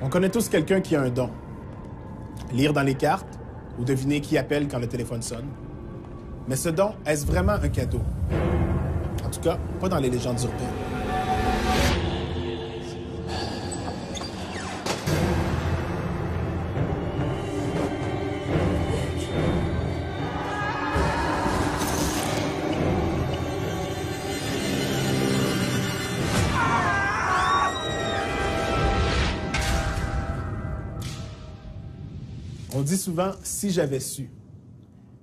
On connaît tous quelqu'un qui a un don. Lire dans les cartes ou deviner qui appelle quand le téléphone sonne. Mais ce don, est-ce vraiment un cadeau? En tout cas, pas dans les légendes urbaines. On dit souvent « si j'avais su ».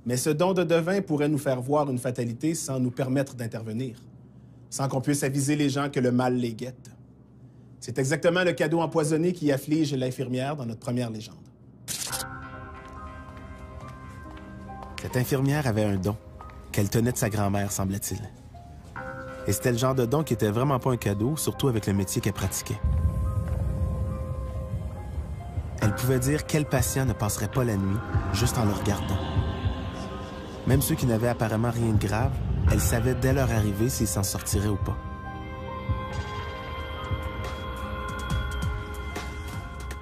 Mais ce don de devin pourrait nous faire voir une fatalité sans nous permettre d'intervenir, sans qu'on puisse aviser les gens que le mal les guette. C'est exactement le cadeau empoisonné qui afflige l'infirmière dans notre première légende. Cette infirmière avait un don qu'elle tenait de sa grand-mère, semblait-il. Et c'était le genre de don qui était vraiment pas un cadeau, surtout avec le métier qu'elle pratiquait. Elle pouvait dire quel patient ne passerait pas la nuit juste en le regardant. Même ceux qui n'avaient apparemment rien de grave, elle savait dès leur arrivée s'ils s'en sortiraient ou pas.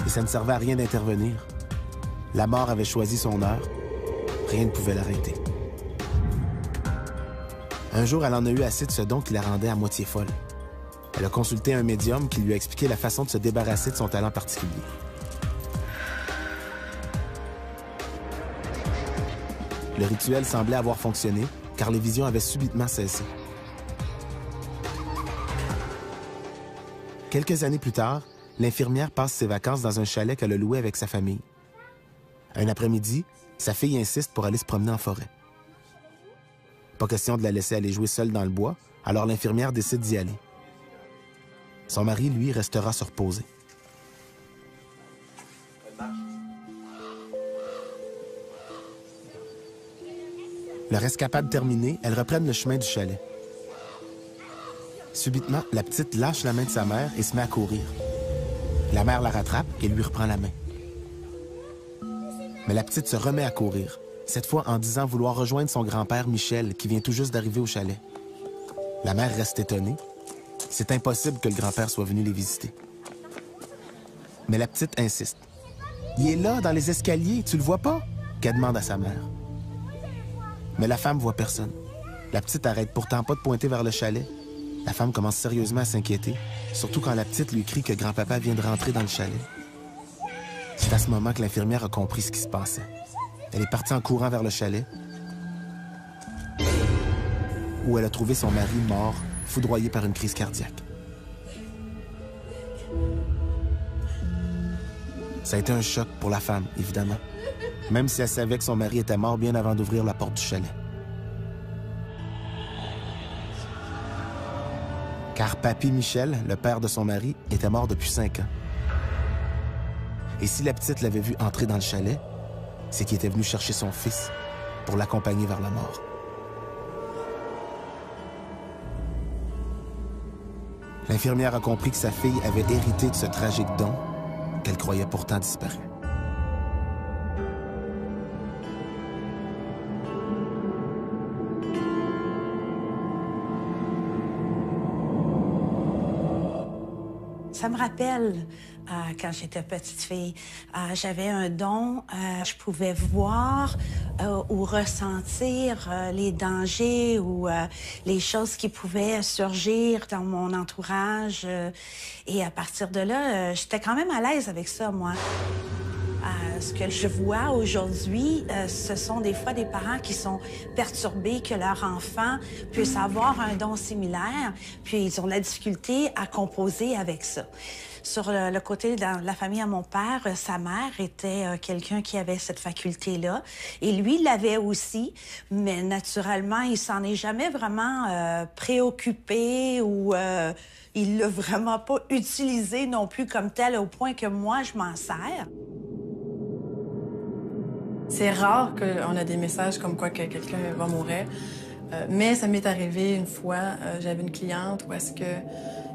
Et ça ne servait à rien d'intervenir. La mort avait choisi son heure. Rien ne pouvait l'arrêter. Un jour, elle en a eu assez de ce don qui la rendait à moitié folle. Elle a consulté un médium qui lui a expliqué la façon de se débarrasser de son talent particulier. Le rituel semblait avoir fonctionné, car les visions avaient subitement cessé. Quelques années plus tard, l'infirmière passe ses vacances dans un chalet qu'elle a loué avec sa famille. Un après-midi, sa fille insiste pour aller se promener en forêt. Pas question de la laisser aller jouer seule dans le bois, alors l'infirmière décide d'y aller. Son mari, lui, restera se reposer. Leur escapade terminée, elles reprennent le chemin du chalet. Subitement, la petite lâche la main de sa mère et se met à courir. La mère la rattrape et lui reprend la main. Mais la petite se remet à courir, cette fois en disant vouloir rejoindre son grand-père Michel, qui vient tout juste d'arriver au chalet. La mère reste étonnée. C'est impossible que le grand-père soit venu les visiter. Mais la petite insiste. « Il est là, dans les escaliers, tu le vois pas? » qu'elle demande à sa mère. Mais la femme voit personne. La petite arrête pourtant pas de pointer vers le chalet. La femme commence sérieusement à s'inquiéter, surtout quand la petite lui crie que grand-papa vient de rentrer dans le chalet. C'est à ce moment que l'infirmière a compris ce qui se passait. Elle est partie en courant vers le chalet, où elle a trouvé son mari mort, foudroyé par une crise cardiaque. Ça a été un choc pour la femme, évidemment, même si elle savait que son mari était mort bien avant d'ouvrir la porte du chalet. Car Papy Michel, le père de son mari, était mort depuis 5 ans. Et si la petite l'avait vu entrer dans le chalet, c'est qu'il était venu chercher son fils pour l'accompagner vers la mort. L'infirmière a compris que sa fille avait hérité de ce tragique don qu'elle croyait pourtant disparu. Ça me rappelle quand j'étais petite fille, j'avais un don, je pouvais voir ou ressentir les dangers ou les choses qui pouvaient surgir dans mon entourage. Et à partir de là, j'étais quand même à l'aise avec ça, moi. Ce que je vois aujourd'hui, ce sont des fois des parents qui sont perturbés que leur enfant puisse avoir un don similaire, puis ils ont de la difficulté à composer avec ça. Sur le côté de la famille à mon père, sa mère était quelqu'un qui avait cette faculté-là. Et lui, il l'avait aussi, mais naturellement, il s'en est jamais vraiment préoccupé ou il l'a vraiment pas utilisé non plus comme tel au point que moi, je m'en sers. C'est rare qu'on a des messages comme quoi que quelqu'un va mourir. Mais ça m'est arrivé une fois, j'avais une cliente où est-ce que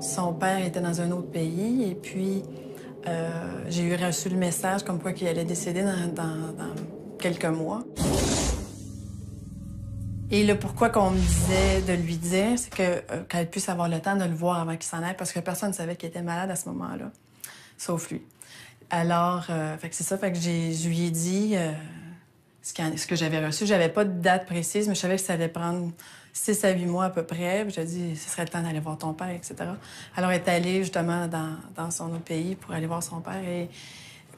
son père était dans un autre pays et puis j'ai eu reçu le message comme quoi qu'il allait décéder dans quelques mois. Et le pourquoi qu'on me disait de lui dire, c'est qu'elle puisse avoir le temps de le voir avant qu'il s'en aille parce que personne ne savait qu'il était malade à ce moment-là, sauf lui. Alors, fait que c'est ça, fait que je lui ai dit ce que j'avais reçu. J'avais pas de date précise, mais je savais que ça allait prendre 6 à 8 mois à peu près. Puis j'ai dit, ce serait le temps d'aller voir ton père, etc. Alors, elle est allée justement dans son autre pays pour aller voir son père et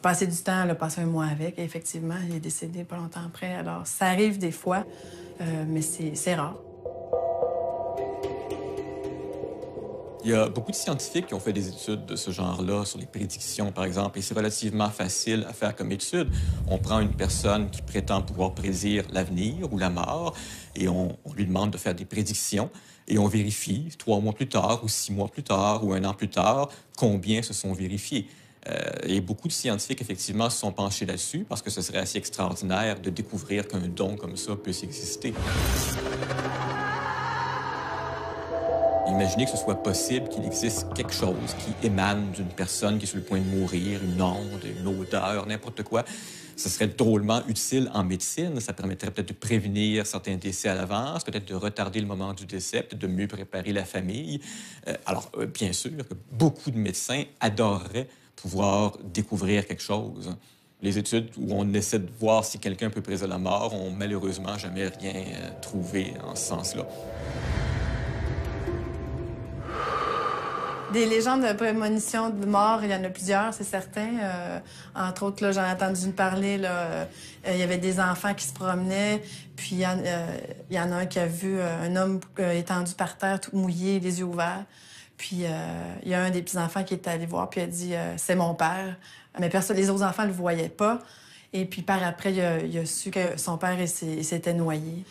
passer du temps, elle a passé un mois avec. Et effectivement, il est décédé pas longtemps après. Alors, ça arrive des fois, mais c'est rare. Il y a beaucoup de scientifiques qui ont fait des études de ce genre-là sur les prédictions, par exemple, et c'est relativement facile à faire comme étude. On prend une personne qui prétend pouvoir prédire l'avenir ou la mort et on lui demande de faire des prédictions et on vérifie 3 mois plus tard ou 6 mois plus tard ou 1 an plus tard combien se sont vérifiés. Et beaucoup de scientifiques, effectivement, se sont penchés là-dessus parce que ce serait assez extraordinaire de découvrir qu'un don comme ça puisse exister. Imaginez que ce soit possible qu'il existe quelque chose qui émane d'une personne qui est sur le point de mourir, une onde, une odeur, n'importe quoi. Ce serait drôlement utile en médecine. Ça permettrait peut-être de prévenir certains décès à l'avance, peut-être de retarder le moment du décès, peut-être de mieux préparer la famille. Bien sûr, beaucoup de médecins adoreraient pouvoir découvrir quelque chose. Les études où on essaie de voir si quelqu'un peut prédire la mort ont malheureusement jamais rien trouvé en ce sens-là. Des légendes de prémonition de mort, il y en a plusieurs, c'est certain. Entre autres, là, j'en ai entendu parler. Il y avait des enfants qui se promenaient, puis il y en a un qui a vu un homme étendu par terre, tout mouillé, les yeux ouverts. Puis il y a un des petits-enfants qui est allé voir, puis il a dit « c'est mon père ». Mais les autres enfants ne le voyaient pas. Et puis par après, il a su que son père s'était noyé.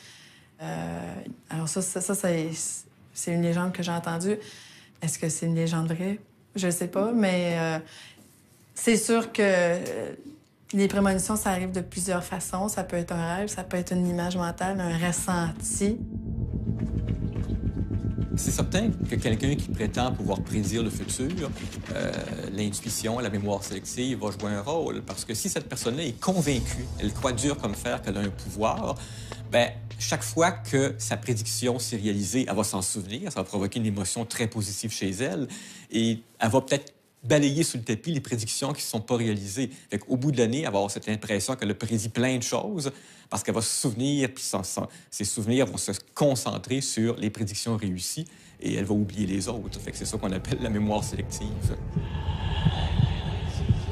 Alors ça c'est une légende que j'ai entendue. Est-ce que c'est une légende vraie? Je ne sais pas, mais c'est sûr que les prémonitions, ça arrive de plusieurs façons. Ça peut être un rêve, ça peut être une image mentale, un ressenti. C'est certain que quelqu'un qui prétend pouvoir prédire le futur, l'intuition, la mémoire sélective va jouer un rôle. Parce que si cette personne-là est convaincue, elle croit dur comme fer qu'elle a un pouvoir, bien, chaque fois que sa prédiction s'est réalisée, elle va s'en souvenir, ça va provoquer une émotion très positive chez elle et elle va peut-être balayer sous le tapis les prédictions qui ne sont pas réalisées. Au bout de l'année, elle va avoir cette impression qu'elle a prédit plein de choses parce qu'elle va se souvenir, puis ses souvenirs vont se concentrer sur les prédictions réussies et elle va oublier les autres. C'est ça qu'on appelle la mémoire sélective.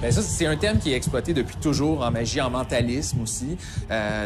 Bien, ça, c'est un thème qui est exploité depuis toujours en magie, en mentalisme aussi.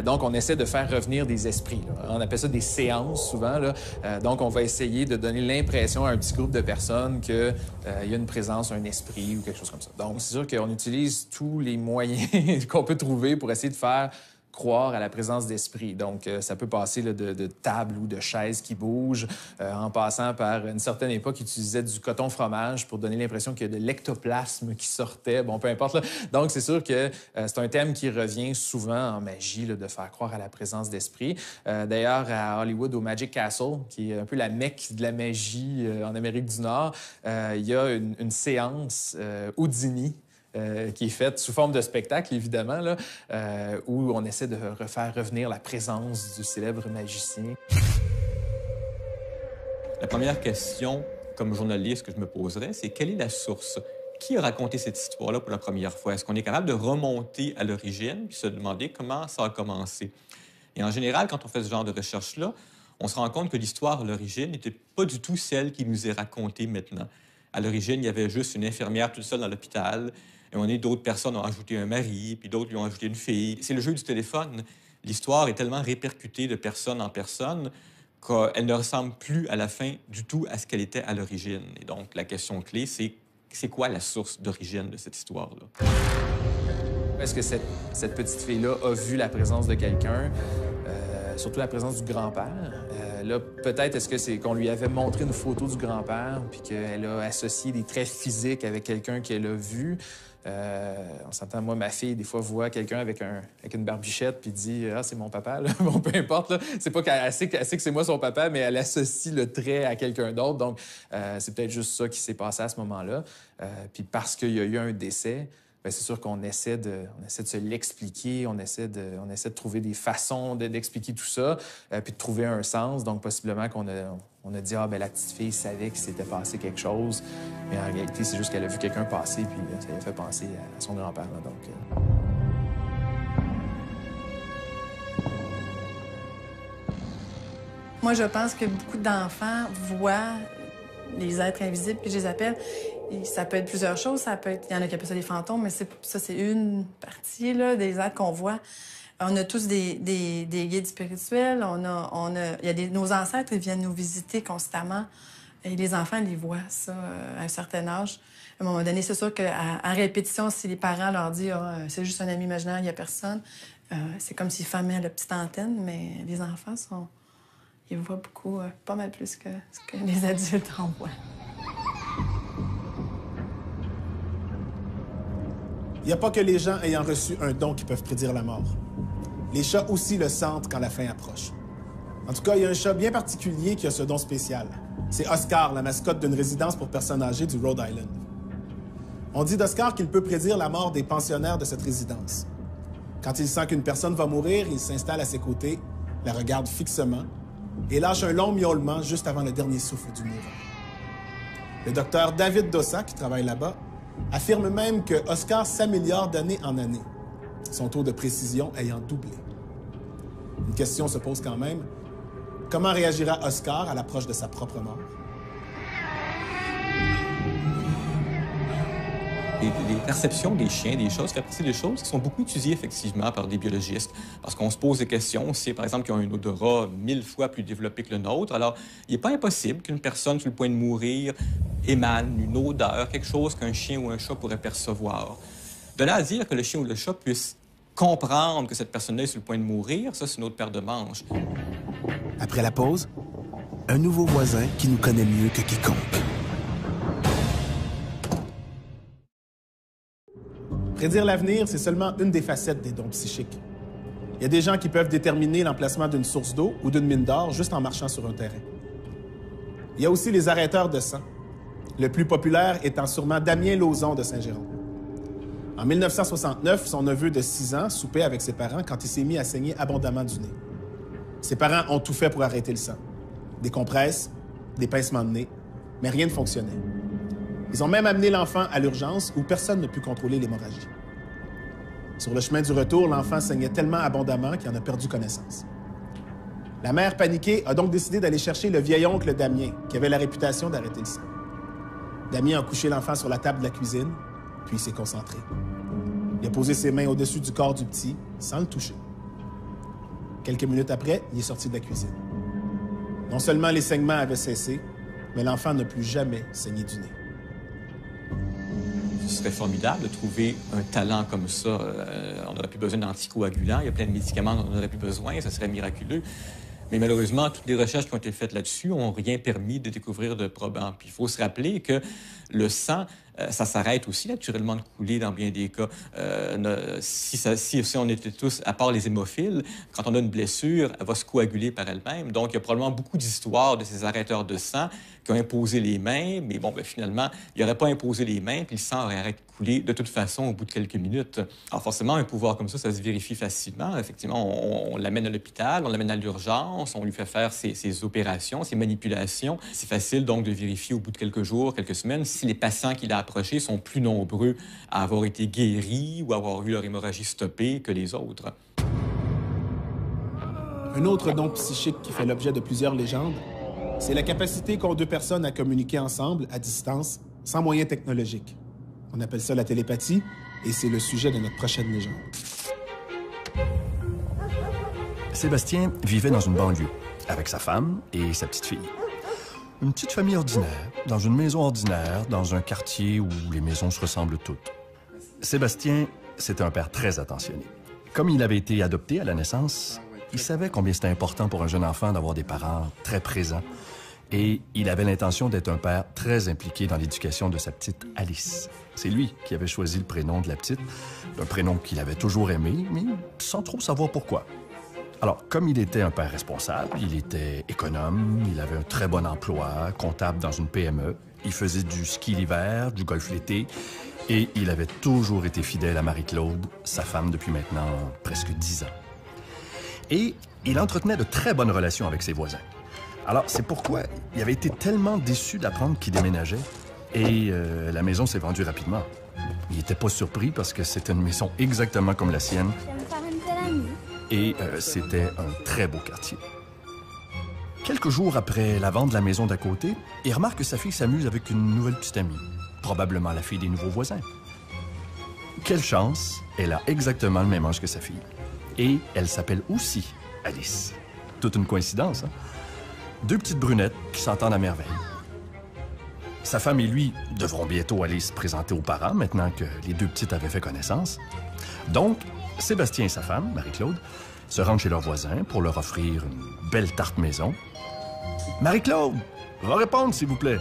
Donc, on essaie de faire revenir des esprits, là. On appelle ça des séances, souvent, là. Donc, on va essayer de donner l'impression à un petit groupe de personnes qu'il y a une présence, un esprit ou quelque chose comme ça. Donc, c'est sûr qu'on utilise tous les moyens qu'on peut trouver pour essayer de faire croire à la présence d'esprit. Donc, ça peut passer là, de tables ou de chaises qui bougent, en passant par une certaine époque, ils utilisaient du coton fromage pour donner l'impression qu'il y a de l'ectoplasme qui sortait. Bon, peu importe. Là. Donc, c'est sûr que c'est un thème qui revient souvent en magie, là, de faire croire à la présence d'esprit. D'ailleurs, à Hollywood, au Magic Castle, qui est un peu la Mecque de la magie en Amérique du Nord, il y a une séance Houdini qui est faite sous forme de spectacle, évidemment, là, où on essaie de faire revenir la présence du célèbre magicien. La première question, comme journaliste, que je me poserais, c'est quelle est la source? Qui a raconté cette histoire-là pour la première fois? Est-ce qu'on est capable de remonter à l'origine puis se demander comment ça a commencé? Et en général, quand on fait ce genre de recherche-là, on se rend compte que l'histoire à l'origine n'était pas du tout celle qui nous est racontée maintenant. À l'origine, il y avait juste une infirmière toute seule dans l'hôpital. Et d'autres personnes ont ajouté un mari, puis d'autres lui ont ajouté une fille. C'est le jeu du téléphone. L'histoire est tellement répercutée de personne en personne qu'elle ne ressemble plus à la fin du tout à ce qu'elle était à l'origine. Et donc, la question clé, c'est quoi la source d'origine de cette histoire-là? Est-ce que cette petite fille-là a vu la présence de quelqu'un, surtout la présence du grand-père? Là, peut-être est-ce que c'est qu'on lui avait montré une photo du grand-père puis qu'elle a associé des traits physiques avec quelqu'un qu'elle a vu. On s'entend, moi, ma fille, des fois, voit quelqu'un avec une barbichette puis dit « Ah, c'est mon papa. » Bon, peu importe. C'est pas qu'elle sait que c'est moi son papa, mais elle associe le trait à quelqu'un d'autre. Donc, c'est peut-être juste ça qui s'est passé à ce moment-là. Puis parce qu'il y a eu un décès, bien, c'est sûr qu'on essaie de se l'expliquer, on essaie de trouver des façons d'expliquer tout ça, puis de trouver un sens. Donc, possiblement qu'on On a dit, ah, ben la petite fille savait qu'il s'était passé quelque chose. Mais en réalité, c'est juste qu'elle a vu quelqu'un passer, puis ça lui a fait penser à son grand-père. Donc, Moi, je pense que beaucoup d'enfants voient les êtres invisibles, puis je les appelle. Et ça peut être plusieurs choses. Ça peut être, il y en a qui appellent ça des fantômes, mais ça, c'est une partie là, des êtres qu'on voit. On a tous des guides spirituels. Nos ancêtres, ils viennent nous visiter constamment. Et les enfants, ils voient ça à un certain âge. À un moment donné, c'est sûr qu'à répétition, si les parents leur disent « c'est juste un ami imaginaire, il n'y a personne », c'est comme s'ils fermaient la petite antenne, mais les enfants ils voient beaucoup, pas mal plus que ce que les adultes en voient. Il n'y a pas que les gens ayant reçu un don qui peuvent prédire la mort. Les chats aussi le sentent quand la fin approche. En tout cas, il y a un chat bien particulier qui a ce don spécial. C'est Oscar, la mascotte d'une résidence pour personnes âgées du Rhode Island. On dit d'Oscar qu'il peut prédire la mort des pensionnaires de cette résidence. Quand il sent qu'une personne va mourir, il s'installe à ses côtés, la regarde fixement et lâche un long miaulement juste avant le dernier souffle du mourant. Le docteur David Dossa, qui travaille là-bas, affirme même que Oscar s'améliore d'année en année, son taux de précision ayant doublé. Une question se pose quand même. Comment réagira Oscar à l'approche de sa propre mort? Les perceptions des chiens, des chats, ça fait partie des choses qui sont beaucoup étudiées effectivement par des biologistes. Parce qu'on se pose des questions, c'est par exemple qu'ils ont un odorat 1000 fois plus développé que le nôtre. Alors, il n'est pas impossible qu'une personne sur le point de mourir émane une odeur, quelque chose qu'un chien ou un chat pourrait percevoir. De là à dire que le chien ou le chat puisse comprendre que cette personne-là est sur le point de mourir, ça, c'est une autre paire de manches. Après la pause, un nouveau voisin qui nous connaît mieux que quiconque. Prédire l'avenir, c'est seulement une des facettes des dons psychiques. Il y a des gens qui peuvent déterminer l'emplacement d'une source d'eau ou d'une mine d'or juste en marchant sur un terrain. Il y a aussi les arrêteurs de sang, le plus populaire étant sûrement Damien Lauzon de Saint-Jérôme. En 1969, son neveu de 6 ans soupait avec ses parents quand il s'est mis à saigner abondamment du nez. Ses parents ont tout fait pour arrêter le sang. Des compresses, des pincements de nez, mais rien ne fonctionnait. Ils ont même amené l'enfant à l'urgence où personne ne put contrôler l'hémorragie. Sur le chemin du retour, l'enfant saignait tellement abondamment qu'il en a perdu connaissance. La mère, paniquée, a donc décidé d'aller chercher le vieil oncle Damien, qui avait la réputation d'arrêter le sang. Damien a couché l'enfant sur la table de la cuisine, puis il s'est concentré. Il a posé ses mains au-dessus du corps du petit, sans le toucher. Quelques minutes après, il est sorti de la cuisine. Non seulement les saignements avaient cessé, mais l'enfant n'a plus jamais saigné du nez. Ce serait formidable de trouver un talent comme ça. On n'aurait plus besoin d'anticoagulants. Il y a plein de médicaments dont on n'aurait plus besoin. Ça serait miraculeux. Mais malheureusement, toutes les recherches qui ont été faites là-dessus n'ont rien permis de découvrir de probants. Puis il faut se rappeler que le sang, ça s'arrête aussi naturellement de couler dans bien des cas. Si on était tous, à part les hémophiles, quand on a une blessure, elle va se coaguler par elle-même. Donc, il y a probablement beaucoup d'histoires de ces arrêteurs de sang qui ont imposé les mains, mais bon, finalement, il n'aurait pas imposé les mains, puis le sang aurait arrêté de couler de toute façon au bout de quelques minutes. Alors forcément, un pouvoir comme ça se vérifie facilement. Effectivement, on l'amène à l'hôpital, on l'amène à l'urgence, on lui fait faire ses opérations, ses manipulations. C'est facile donc de vérifier au bout de quelques jours, quelques semaines, si les patients qu'il a approchés sont plus nombreux à avoir été guéris ou à avoir eu leur hémorragie stoppée que les autres. Un autre don psychique qui fait l'objet de plusieurs légendes, c'est la capacité qu'ont deux personnes à communiquer ensemble, à distance, sans moyens technologiques. On appelle ça la télépathie, et c'est le sujet de notre prochaine légende. Sébastien vivait dans une banlieue, avec sa femme et sa petite fille. Une petite famille ordinaire, dans une maison ordinaire, dans un quartier où les maisons se ressemblent toutes. Sébastien, c'était un père très attentionné. Comme il avait été adopté à la naissance, il savait combien c'était important pour un jeune enfant d'avoir des parents très présents. Et il avait l'intention d'être un père très impliqué dans l'éducation de sa petite Alice. C'est lui qui avait choisi le prénom de la petite, un prénom qu'il avait toujours aimé, mais sans trop savoir pourquoi. Alors, comme il était un père responsable, il était économe, il avait un très bon emploi, comptable dans une PME, il faisait du ski l'hiver, du golf l'été, et il avait toujours été fidèle à Marie-Claude, sa femme depuis maintenant presque 10 ans. Et il entretenait de très bonnes relations avec ses voisins. Alors, c'est pourquoi il avait été tellement déçu d'apprendre qu'il déménageait. Et la maison s'est vendue rapidement. Il n'était pas surpris parce que c'était une maison exactement comme la sienne. Et c'était un très beau quartier. Quelques jours après la vente de la maison d'à côté, il remarque que sa fille s'amuse avec une nouvelle petite amie, probablement la fille des nouveaux voisins. Quelle chance, elle a exactement le même âge que sa fille. Et elle s'appelle aussi Alice. Toute une coïncidence, hein? Deux petites brunettes qui s'entendent à merveille. Sa femme et lui devront bientôt aller se présenter aux parents maintenant que les deux petites avaient fait connaissance. Donc, Sébastien et sa femme, Marie-Claude, se rendent chez leurs voisins pour leur offrir une belle tarte maison. « Marie-Claude, va répondre, s'il vous plaît !»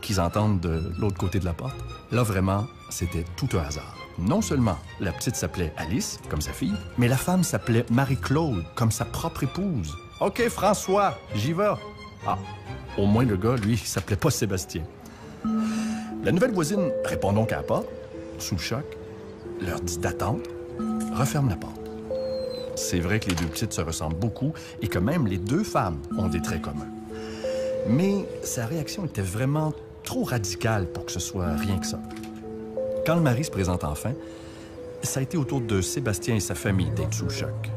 qu'ils entendent de l'autre côté de la porte. Là, vraiment, c'était tout un hasard. Non seulement la petite s'appelait Alice, comme sa fille, mais la femme s'appelait Marie-Claude, comme sa propre épouse. « OK, François, j'y vais. » Ah, au moins le gars, lui, il s'appelait pas Sébastien. La nouvelle voisine répond donc à la porte, sous le choc, leur dit d'attendre, referme la porte. C'est vrai que les deux petites se ressemblent beaucoup et que même les deux femmes ont des traits communs. Mais sa réaction était vraiment trop radicale pour que ce soit rien que ça. Quand le mari se présente enfin, ça a été au tour de Sébastien et sa famille d'être sous le choc.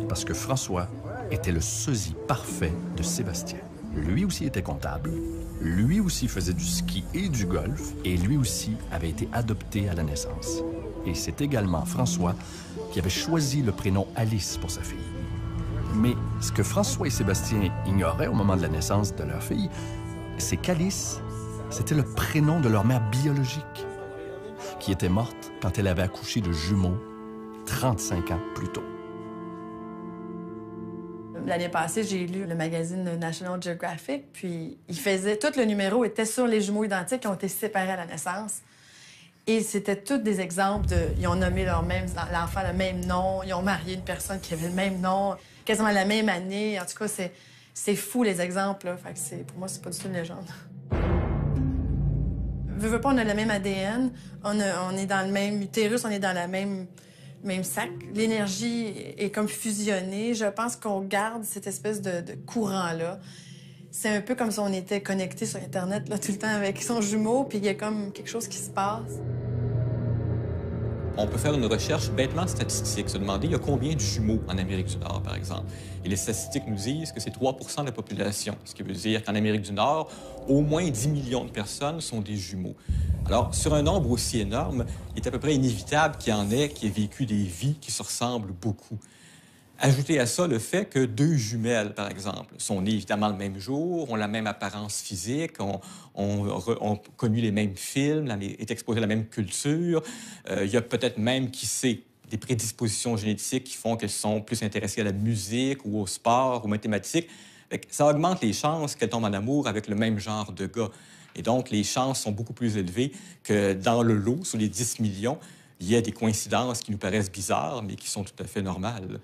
Parce que François était le sosie parfait de Sébastien. Lui aussi était comptable, lui aussi faisait du ski et du golf, et lui aussi avait été adopté à la naissance. Et c'est également François qui avait choisi le prénom Alice pour sa fille. Mais ce que François et Sébastien ignoraient au moment de la naissance de leur fille, c'est qu'Alice, c'était le prénom de leur mère biologique, qui était morte quand elle avait accouché de jumeaux 35 ans plus tôt. L'année passée, j'ai lu le magazine National Geographic, puis tout le numéro était sur les jumeaux identiques qui ont été séparés à la naissance. Et c'était tous des exemples de... Ils ont nommé l'enfant le même nom, ils ont marié une personne qui avait le même nom, quasiment la même année. En tout cas, c'est fou, les exemples, là. Fait que pour moi, c'est pas du tout une légende. Veux pas, on a le même ADN, on est dans le même utérus, on est dans la même sac. L'énergie est comme fusionnée. Je pense qu'on garde cette espèce de courant-là. C'est un peu comme si on était connecté sur Internet là, tout le temps avec son jumeau, puis il y a comme quelque chose qui se passe. On peut faire une recherche bêtement statistique, se demander il y a combien de jumeaux en Amérique du Nord, par exemple. Et les statistiques nous disent que c'est 3 % de la population, ce qui veut dire qu'en Amérique du Nord, au moins 10 millions de personnes sont des jumeaux. Alors, sur un nombre aussi énorme, il est à peu près inévitable qu'il y en ait qui aient vécu des vies qui se ressemblent beaucoup. Ajoutez à ça le fait que deux jumelles, par exemple, sont nées évidemment le même jour, ont la même apparence physique, ont connu les mêmes films, est exposées à la même culture. Il y a peut-être même, qui sait, des prédispositions génétiques qui font qu'elles sont plus intéressées à la musique ou au sport, aux mathématiques. Ça augmente les chances qu'elles tombent en amour avec le même genre de gars. Et donc, les chances sont beaucoup plus élevées que dans le lot, sur les 10 millions, il y a des coïncidences qui nous paraissent bizarres, mais qui sont tout à fait normales.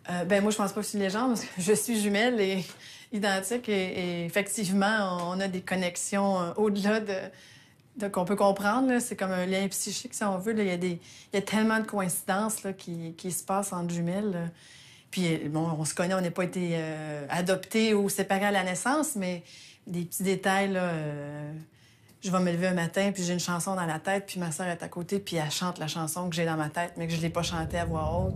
Moi, je pense pas que c'est une légende, parce que je suis jumelle et identique. Et effectivement, on a des connexions au-delà de qu'on peut comprendre. C'est comme un lien psychique, si on veut. Là. Il y a tellement de coïncidences là, qui se passent entre jumelles. Là. Puis, bon, on se connaît, on n'a pas été adoptés ou séparés à la naissance, mais des petits détails, là... Je vais me lever un matin, puis j'ai une chanson dans la tête, puis ma sœur est à côté, puis elle chante la chanson que j'ai dans ma tête, mais que je l'ai pas chantée à voix haute.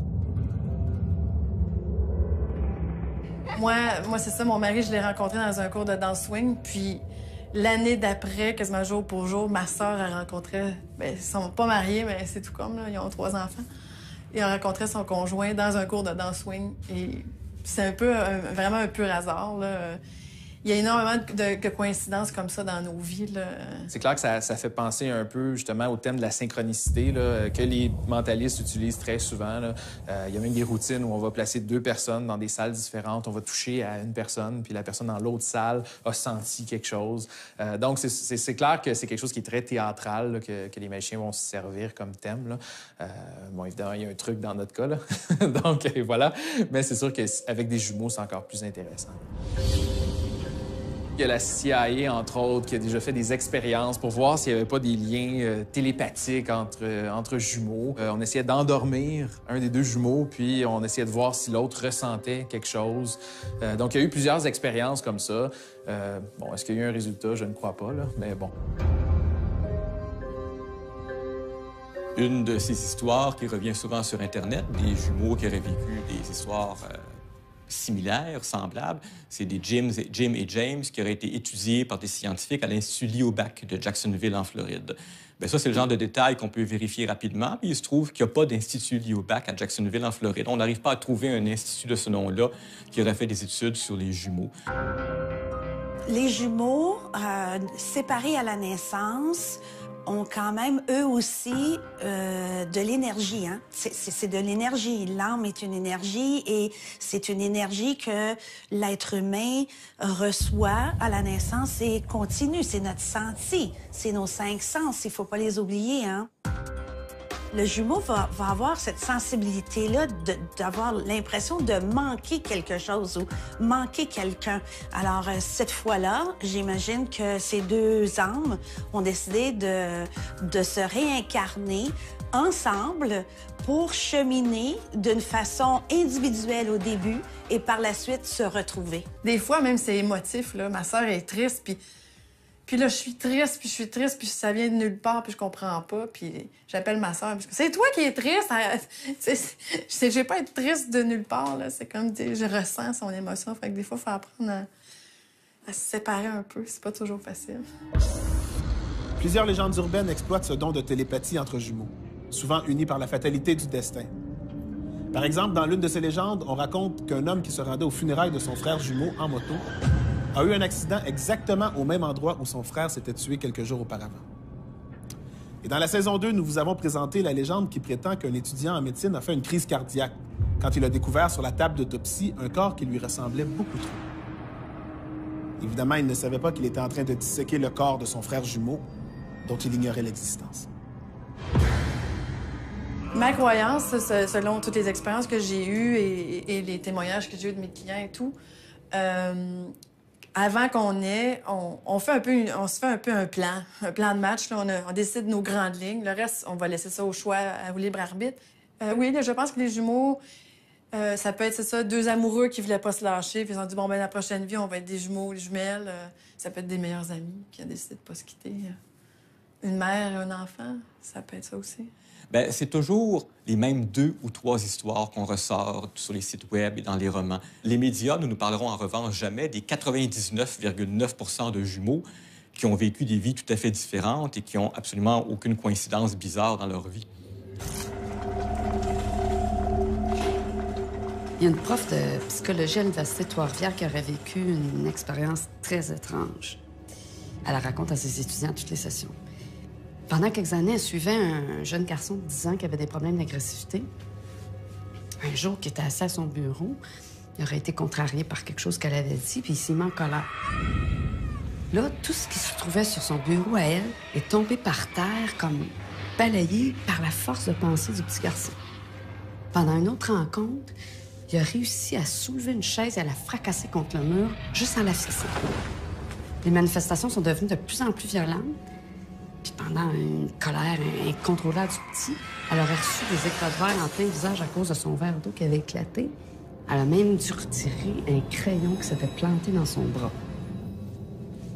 Moi c'est ça, mon mari, je l'ai rencontré dans un cours de danse swing, puis l'année d'après, quasiment jour pour jour, ma sœur a rencontré... Bien, ils sont pas mariés, mais c'est tout comme, là, ils ont 3 enfants. Ils ont rencontré son conjoint dans un cours de danse swing, et c'est un peu, vraiment un pur hasard, là. Il y a énormément de coïncidences comme ça dans nos vies, là. C'est clair que ça fait penser un peu, justement, au thème de la synchronicité, là, que les mentalistes utilisent très souvent, là. Il y a même des routines où on va placer 2 personnes dans des salles différentes. On va toucher à une personne, puis la personne dans l'autre salle a senti quelque chose. Donc, c'est clair que c'est quelque chose qui est très théâtral, là, que les magiciens vont se servir comme thème, là. Bon, évidemment, il y a un truc dans notre cas, là. Donc, voilà. Mais c'est sûr qu'avec des jumeaux, c'est encore plus intéressant. Il y a la CIA, entre autres, qui a déjà fait des expériences pour voir s'il n'y avait pas des liens télépathiques entre jumeaux. On essayait d'endormir un des deux jumeaux, puis on essayait de voir si l'autre ressentait quelque chose. Donc, il y a eu plusieurs expériences comme ça. Bon, est-ce qu'il y a eu un résultat? Je ne crois pas, là, mais bon. Une de ces histoires qui revient souvent sur Internet, des jumeaux qui auraient vécu des histoires similaires, semblables, c'est des Jim et James qui auraient été étudiés par des scientifiques à l'Institut Liobac de Jacksonville, en Floride. Bien, ça, c'est le genre de détail qu'on peut vérifier rapidement. Puis il se trouve qu'il n'y a pas d'Institut Liobac à Jacksonville, en Floride. On n'arrive pas à trouver un institut de ce nom-là qui aurait fait des études sur les jumeaux. Les jumeaux, séparés à la naissance, ont quand même, eux aussi, de l'énergie. Hein? C'est de l'énergie. L'âme est une énergie et c'est une énergie que l'être humain reçoit à la naissance et continue. C'est notre senti, c'est nos 5 sens. Il ne faut pas les oublier. Hein? Le jumeau va avoir cette sensibilité-là d'avoir l'impression de manquer quelque chose ou manquer quelqu'un. Alors, cette fois-là, j'imagine que ces deux âmes ont décidé de se réincarner ensemble pour cheminer d'une façon individuelle au début et par la suite se retrouver. Des fois, même, c'est émotif, là. Ma sœur est triste, puis là, je suis triste, puis ça vient de nulle part, puis je comprends pas. Puis j'appelle ma sœur, puis c'est toi qui es triste. Je vais pas être triste de nulle part, là. C'est comme, je ressens son émotion. Fait que des fois, il faut apprendre à se séparer un peu. C'est pas toujours facile. Plusieurs légendes urbaines exploitent ce don de télépathie entre jumeaux, souvent unis par la fatalité du destin. Par exemple, dans l'une de ces légendes, on raconte qu'un homme qui se rendait aux funérailles de son frère jumeau en moto a eu un accident exactement au même endroit où son frère s'était tué quelques jours auparavant. Et dans la saison 2, nous vous avons présenté la légende qui prétend qu'un étudiant en médecine a fait une crise cardiaque quand il a découvert sur la table d'autopsie un corps qui lui ressemblait beaucoup trop. Évidemment, il ne savait pas qu'il était en train de disséquer le corps de son frère jumeau, dont il ignorait l'existence. Ma croyance, selon toutes les expériences que j'ai eues et les témoignages que j'ai eus de mes clients et tout, avant qu'on ait, on se fait un peu un plan de match. Là, on décide nos grandes lignes. Le reste, on va laisser ça au choix, au libre arbitre. Oui, là, je pense que les jumeaux, ça peut être, c'est ça, deux amoureux qui voulaient pas se lâcher, puis ils ont dit, bon, ben la prochaine vie, on va être des jumeaux, des jumelles. Ça peut être des meilleurs amis qui ont décidé de pas se quitter. Une mère et un enfant, ça peut être ça aussi. Bien, c'est toujours les mêmes 2 ou 3 histoires qu'on ressort sur les sites web et dans les romans. Les médias ne nous parleront en revanche jamais des 99,9 % de jumeaux qui ont vécu des vies tout à fait différentes et qui n'ont absolument aucune coïncidence bizarre dans leur vie. Il y a une prof de psychologie à l'Université de Trois-Rivières qui aurait vécu une expérience très étrange. Elle la raconte à ses étudiants à toutes les sessions. Pendant quelques années, elle suivait un jeune garçon de 10 ans qui avait des problèmes d'agressivité. Un jour, qui était assis à son bureau, il aurait été contrarié par quelque chose qu'elle avait dit, puis il s'est mis en colère. Là, tout ce qui se trouvait sur son bureau à elle est tombé par terre, comme balayé par la force de pensée du petit garçon. Pendant une autre rencontre, il a réussi à soulever une chaise et à la fracasser contre le mur, juste en la fixant. Les manifestations sont devenues de plus en plus violentes. Puis pendant une colère incontrôlable du petit, elle aurait reçu des éclats de verre en plein visage à cause de son verre d'eau qui avait éclaté. Elle a même dû retirer un crayon qui s'était planté dans son bras.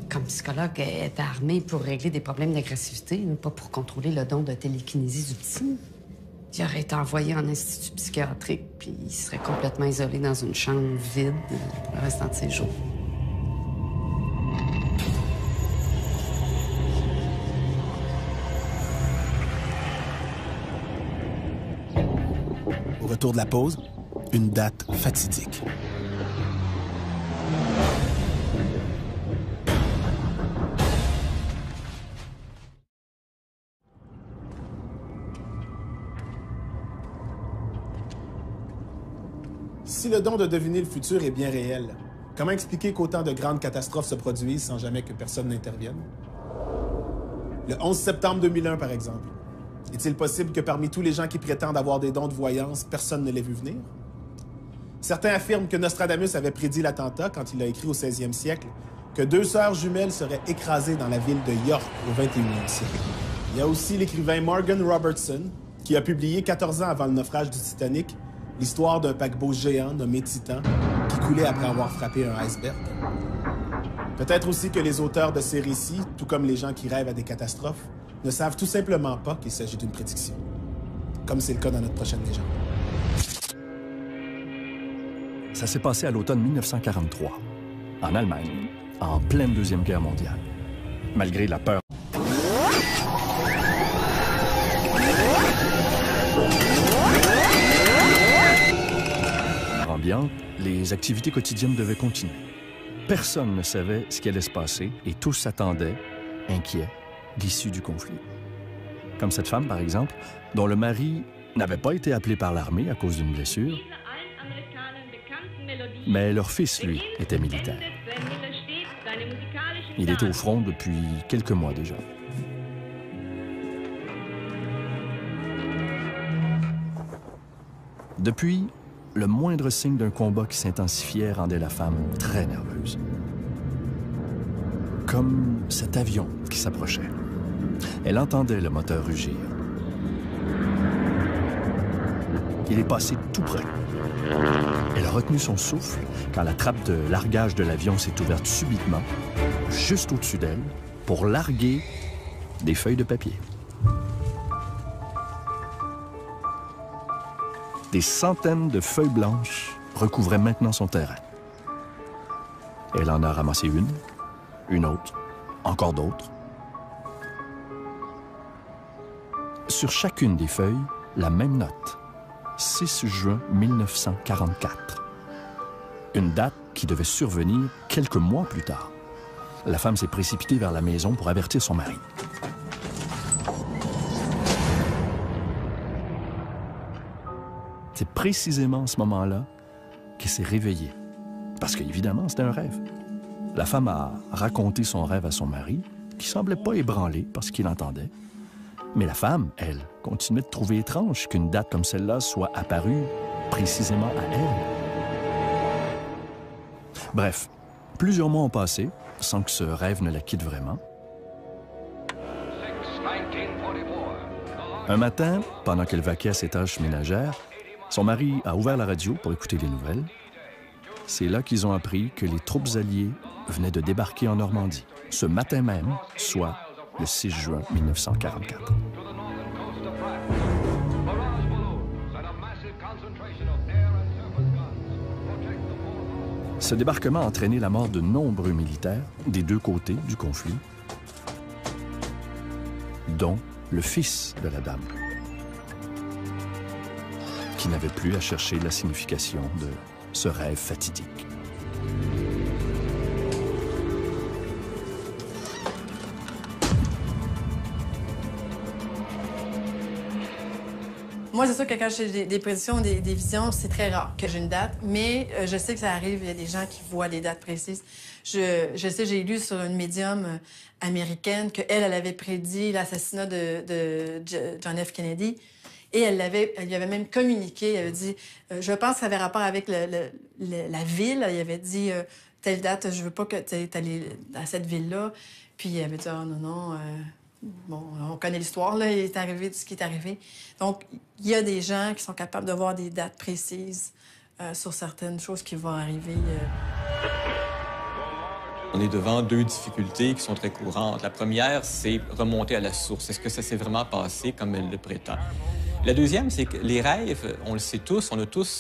Comme psychologue, elle était armée pour régler des problèmes d'agressivité, pas pour contrôler le don de télékinésie du petit. Il aurait été envoyé en institut psychiatrique, puis il serait complètement isolé dans une chambre vide pour le restant de ses jours. Au retour de la pause, une date fatidique. Si le don de deviner le futur est bien réel, comment expliquer qu'autant de grandes catastrophes se produisent sans jamais que personne n'intervienne? Le 11 septembre 2001, par exemple. Est-il possible que parmi tous les gens qui prétendent avoir des dons de voyance, personne ne l'ait vu venir? Certains affirment que Nostradamus avait prédit l'attentat quand il a écrit au 16e siècle que 2 sœurs jumelles seraient écrasées dans la ville de York au 21e siècle. Il y a aussi l'écrivain Morgan Robertson, qui a publié 14 ans avant le naufrage du Titanic l'histoire d'un paquebot géant nommé Titan qui coulait après avoir frappé un iceberg. Peut-être aussi que les auteurs de ces récits, tout comme les gens qui rêvent à des catastrophes, ne savent tout simplement pas qu'il s'agit d'une prédiction, comme c'est le cas dans notre prochaine légende. Ça s'est passé à l'automne 1943, en Allemagne, en pleine Deuxième Guerre mondiale. Malgré la peur ambiante, les activités quotidiennes devaient continuer. Personne ne savait ce qui allait se passer et tous s'attendaient, inquiets, l'issue du conflit. Comme cette femme, par exemple, dont le mari n'avait pas été appelé par l'armée à cause d'une blessure, mais leur fils, lui, était militaire. Il était au front depuis quelques mois déjà. Depuis, le moindre signe d'un combat qui s'intensifiait rendait la femme très nerveuse. Comme cet avion qui s'approchait. Elle entendait le moteur rugir. Il est passé tout près. Elle a retenu son souffle quand la trappe de largage de l'avion s'est ouverte subitement, juste au-dessus d'elle, pour larguer des feuilles de papier. Des centaines de feuilles blanches recouvraient maintenant son terrain. Elle en a ramassé une autre, encore d'autres. Sur chacune des feuilles, la même note. 6 juin 1944. Une date qui devait survenir quelques mois plus tard. La femme s'est précipitée vers la maison pour avertir son mari. C'est précisément à ce moment-là qu'elle s'est réveillée. Parce qu'évidemment, c'était un rêve. La femme a raconté son rêve à son mari, qui semblait pas ébranlé par ce qu'il entendait. Mais la femme, elle, continuait de trouver étrange qu'une date comme celle-là soit apparue précisément à elle. Bref, plusieurs mois ont passé sans que ce rêve ne la quitte vraiment. Un matin, pendant qu'elle vaquait à ses tâches ménagères, son mari a ouvert la radio pour écouter les nouvelles. C'est là qu'ils ont appris que les troupes alliées venaient de débarquer en Normandie, ce matin même, soit le 6 juin 1944. Ce débarquement a entraîné la mort de nombreux militaires des deux côtés du conflit, dont le fils de la dame, qui n'avait plus à chercher la signification de ce rêve fatidique. Moi, c'est sûr que quand j'ai des prédictions, des visions, c'est très rare que j'ai une date, mais je sais que ça arrive, il y a des gens qui voient des dates précises. Je sais, j'ai lu sur une médium américaine qu'elle avait prédit l'assassinat de John F. Kennedy, et elle lui avait même communiqué, elle avait dit, je pense que ça avait rapport avec la ville, elle avait dit, telle date, je veux pas que tu ailles à cette ville-là, puis elle avait dit, oh non, bon, on connaît l'histoire, là, il est arrivé ce qui est arrivé. Donc, il y a des gens qui sont capables de voir des dates précises sur certaines choses qui vont arriver. On est devant deux difficultés qui sont très courantes. La première, c'est remonter à la source. Est-ce que ça s'est vraiment passé comme elle le prétend? La deuxième, c'est que les rêves, on le sait tous,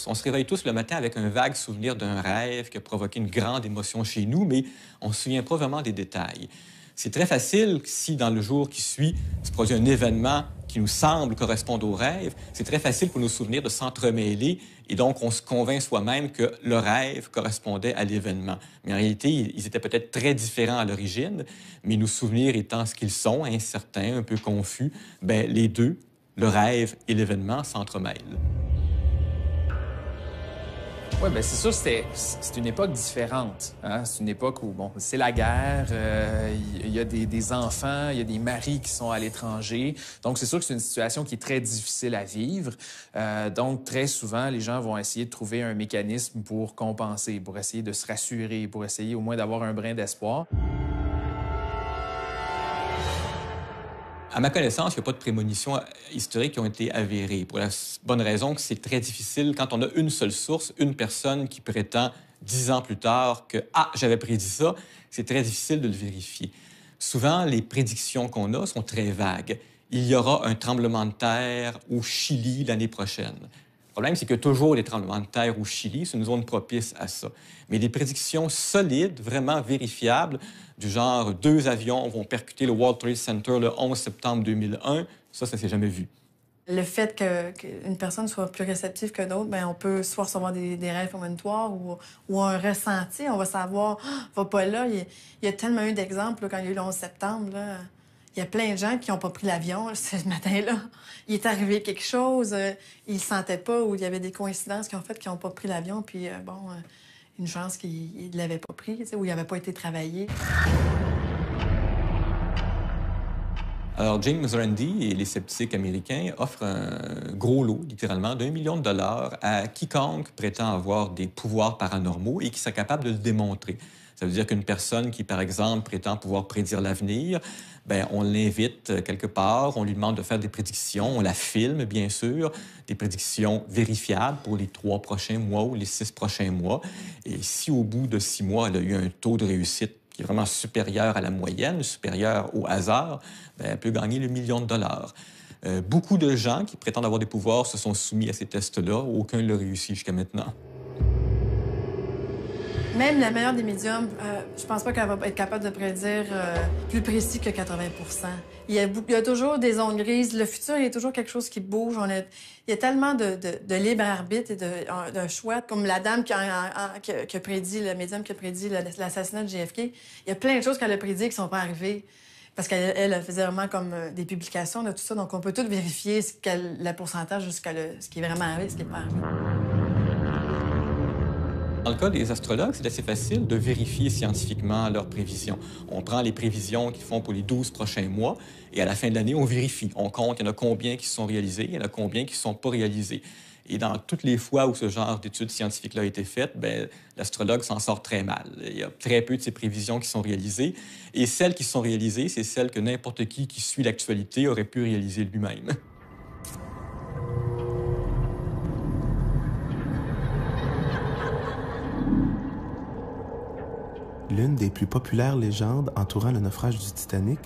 on se réveille tous le matin avec un vague souvenir d'un rêve qui a provoqué une grande émotion chez nous, mais on ne se souvient pas vraiment des détails. C'est très facile, si dans le jour qui suit se produit un événement qui nous semble correspondre au rêve, c'est très facile pour nos souvenirs de s'entremêler et donc on se convainc soi-même que le rêve correspondait à l'événement. Mais en réalité, ils étaient peut-être très différents à l'origine, mais nos souvenirs étant ce qu'ils sont, incertains, un peu confus, bien, les deux, le rêve et l'événement, s'entremêlent. Oui, bien, c'est sûr, c'est une époque différente. Hein? C'est une époque où, bon, c'est la guerre, il y a des enfants, il y a des maris qui sont à l'étranger. Donc, c'est sûr que c'est une situation qui est très difficile à vivre. Donc, très souvent, les gens vont essayer de trouver un mécanisme pour compenser, pour essayer de se rassurer, pour essayer au moins d'avoir un brin d'espoir. À ma connaissance, il n'y a pas de prémonitions historiques qui ont été avérées, pour la bonne raison que c'est très difficile quand on a une seule source, une personne qui prétend 10 ans plus tard que « Ah, j'avais prédit ça », c'est très difficile de le vérifier. Souvent, les prédictions qu'on a sont très vagues. Il y aura un tremblement de terre au Chili l'année prochaine. Le problème, c'est que toujours des tremblements de terre au Chili, c'est une zone propice à ça. Mais des prédictions solides, vraiment vérifiables, du genre 2 avions vont percuter le World Trade Center le 11 septembre 2001, ça s'est jamais vu. Le fait qu'une personne soit plus réceptive que d'autres, bien, on peut soit recevoir des rêves prémonitoires ou un ressenti. On va savoir, va pas là. Il y a tellement eu d'exemples là, quand il y a eu le 11 septembre. Là. Il y a plein de gens qui n'ont pas pris l'avion ce matin-là. Il est arrivé quelque chose, ils ne sentaient pas, ou il y avait des coïncidences qui ont fait qu'ils n'ont pas pris l'avion, puis une chance qu'ils ne l'avaient pas pris, ou il n'avait pas été travaillé. Alors, James Randi et les sceptiques américains offrent un gros lot, littéralement, d'1 million de dollars à quiconque prétend avoir des pouvoirs paranormaux et qui soit capable de le démontrer. Ça veut dire qu'une personne qui, par exemple, prétend pouvoir prédire l'avenir, bien, on l'invite quelque part, on lui demande de faire des prédictions, on la filme, bien sûr, des prédictions vérifiables pour les 3 prochains mois ou les 6 prochains mois. Et si au bout de 6 mois, elle a eu un taux de réussite qui est vraiment supérieur à la moyenne, supérieur au hasard, bien, elle peut gagner le 1 million de dollars. Beaucoup de gens qui prétendent avoir des pouvoirs se sont soumis à ces tests-là. Aucun ne l'a réussi jusqu'à maintenant. Même la meilleure des médiums, je pense pas qu'elle va être capable de prédire plus précis que 80 % il y a toujours des zones grises. Le futur, il y a toujours quelque chose qui bouge. Il y a tellement de libre arbitre et de choix. Comme la dame qui a prédit, le médium qui a prédit l'assassinat de JFK, il y a plein de choses qu'elle a prédit qui ne sont pas arrivées. Parce qu'elle faisait vraiment comme des publications de tout ça. Donc, on peut tout vérifier le pourcentage jusqu'à ce qui est vraiment arrivé et ce qui n'est pas arrivé. Dans le cas des astrologues, c'est assez facile de vérifier scientifiquement leurs prévisions. On prend les prévisions qu'ils font pour les 12 prochains mois et à la fin de l'année, on vérifie. On compte, il y en a combien qui sont réalisés, il y en a combien qui ne sont pas réalisés. Et dans toutes les fois où ce genre d'études scientifiques-là a été faites, bien, l'astrologue s'en sort très mal. Il y a très peu de ces prévisions qui sont réalisées. Et celles qui sont réalisées, c'est celles que n'importe qui suit l'actualité aurait pu réaliser lui-même. L'une des plus populaires légendes entourant le naufrage du Titanic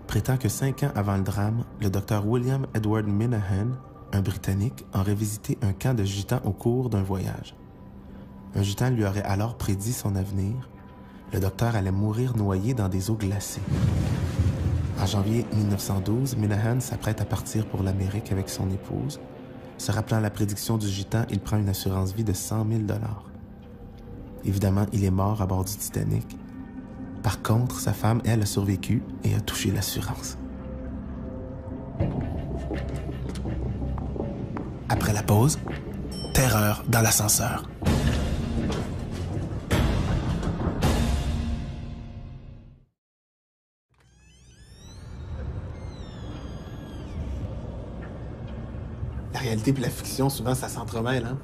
prétend que 5 ans avant le drame, le docteur William Edward Minahan, un Britannique, aurait visité un camp de gitans au cours d'un voyage. Un gitan lui aurait alors prédit son avenir. Le docteur allait mourir noyé dans des eaux glacées. En janvier 1912, Minahan s'apprête à partir pour l'Amérique avec son épouse. Se rappelant la prédiction du gitan, il prend une assurance vie de 100 000 $. Évidemment, il est mort à bord du Titanic. Par contre, sa femme, elle, a survécu et a touché l'assurance. Après la pause, terreur dans l'ascenseur. La réalité et la fiction, souvent, ça s'entremêle, hein?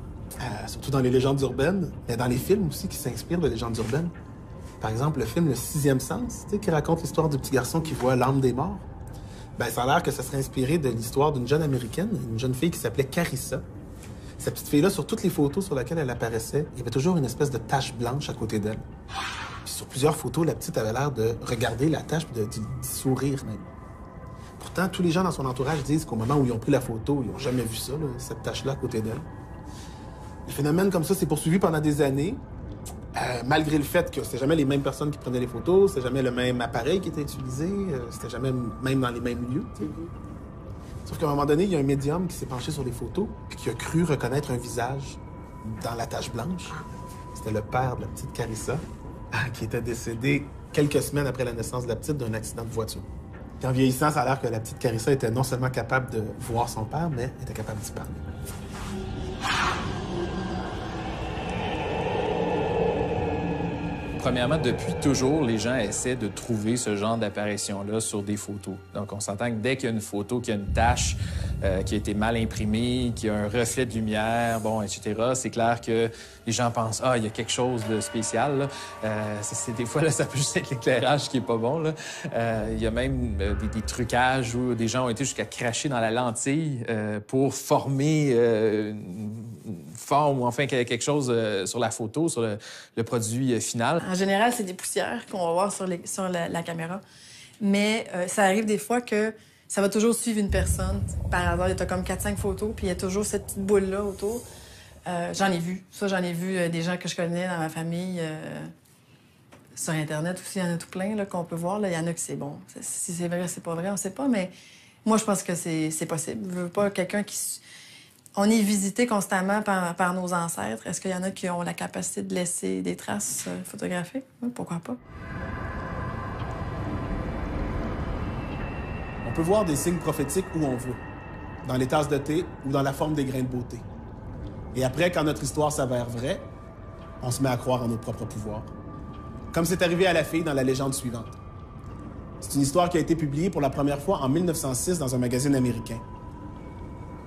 Surtout dans les légendes urbaines, mais dans les films aussi qui s'inspirent de légendes urbaines. Par exemple, le film Le Sixième Sens, qui raconte l'histoire du petit garçon qui voit l'âme des morts. Ben, ça a l'air que ça serait inspiré de l'histoire d'une jeune Américaine, une jeune fille qui s'appelait Carissa. Cette petite fille-là, sur toutes les photos sur lesquelles elle apparaissait, il y avait toujours une espèce de tache blanche à côté d'elle. Puis sur plusieurs photos, la petite avait l'air de regarder la tache et d'y sourire même. Pourtant, tous les gens dans son entourage disent qu'au moment où ils ont pris la photo, ils n'ont jamais vu ça, là, cette tache-là à côté d'elle. Le phénomène comme ça s'est poursuivi pendant des années, malgré le fait que c'était jamais les mêmes personnes qui prenaient les photos, c'était jamais le même appareil qui était utilisé, c'était jamais même dans les mêmes lieux. T'sais. Sauf qu'à un moment donné, il y a un médium qui s'est penché sur les photos et qui a cru reconnaître un visage dans la tache blanche. C'était le père de la petite Carissa, qui était décédé quelques semaines après la naissance de la petite d'un accident de voiture. Puis en vieillissant, ça a l'air que la petite Carissa était non seulement capable de voir son père, mais était capable d'y parler. Premièrement, depuis toujours, les gens essaient de trouver ce genre d'apparition-là sur des photos. Donc, on s'entend que dès qu'il y a une photo, qu'il y a une tache qui a été mal imprimée, qu'il y a un reflet de lumière, bon, etc., c'est clair que les gens pensent « Ah, il y a quelque chose de spécial. » là. Des fois, là, ça peut juste être l'éclairage qui est pas bon. Là. Il y a même des trucages où des gens ont été jusqu'à cracher dans la lentille pour former une forme ou enfin quelque chose sur la photo, sur le produit final. En général, c'est des poussières qu'on va voir sur la caméra. Mais ça arrive des fois que ça va toujours suivre une personne. Par hasard, il y a comme 4-5 photos, puis il y a toujours cette petite boule-là autour. J'en ai vu. Ça, j'en ai vu des gens que je connais dans ma famille. Sur Internet aussi, il y en a tout plein qu'on peut voir. Là. Il y en a que c'est bon. Si c'est vrai, c'est pas vrai, on sait pas. Mais moi, je pense que c'est possible. Je veux pas quelqu'un qui... On est visité constamment par nos ancêtres. Est-ce qu'il y en a qui ont la capacité de laisser des traces photographiques? Oui, pourquoi pas? On peut voir des signes prophétiques où on veut, dans les tasses de thé ou dans la forme des grains de beauté. Et après, quand notre histoire s'avère vraie, on se met à croire en nos propres pouvoirs. Comme c'est arrivé à la fille dans la légende suivante. C'est une histoire qui a été publiée pour la première fois en 1906 dans un magazine américain.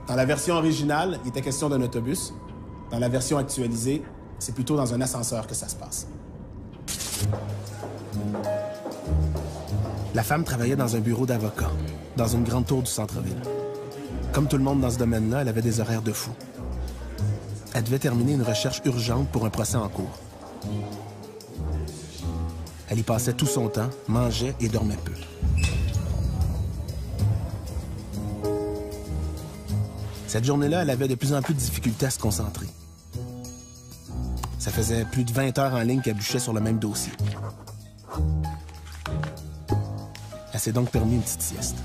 Dans la version originale, il était question d'un autobus. Dans la version actualisée, c'est plutôt dans un ascenseur que ça se passe. La femme travaillait dans un bureau d'avocat, dans une grande tour du centre-ville. Comme tout le monde dans ce domaine-là, elle avait des horaires de fou. Elle devait terminer une recherche urgente pour un procès en cours. Elle y passait tout son temps, mangeait et dormait peu. Cette journée-là, elle avait de plus en plus de difficultés à se concentrer. Ça faisait plus de 20 heures en ligne qu'elle bûchait sur le même dossier. Elle s'est donc permis une petite sieste.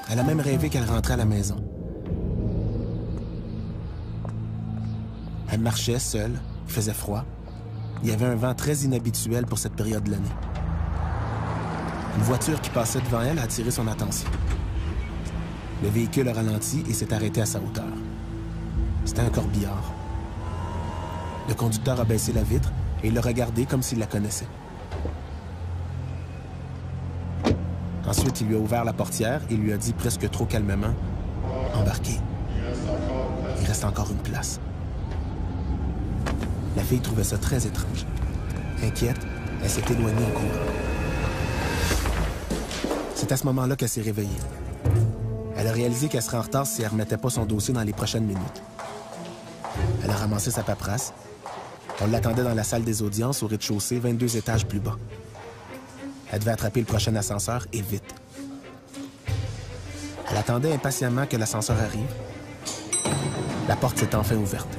Elle a même rêvé qu'elle rentrait à la maison. Elle marchait seule, il faisait froid. Il y avait un vent très inhabituel pour cette période de l'année. Une voiture qui passait devant elle a attiré son attention. Le véhicule a ralenti et s'est arrêté à sa hauteur. C'était un corbillard. Le conducteur a baissé la vitre et l'a regardé comme s'il la connaissait. Ensuite, il lui a ouvert la portière et lui a dit presque trop calmement « Embarquez. Il reste encore une place. » La fille trouvait ça très étrange. Inquiète, elle s'est éloignée en courant. C'est à ce moment-là qu'elle s'est réveillée. Elle a réalisé qu'elle serait en retard si elle ne remettait pas son dossier dans les prochaines minutes. Elle a ramassé sa paperasse. On l'attendait dans la salle des audiences au rez-de-chaussée, 22 étages plus bas. Elle devait attraper le prochain ascenseur et vite. Elle attendait impatiemment que l'ascenseur arrive. La porte s'est enfin ouverte.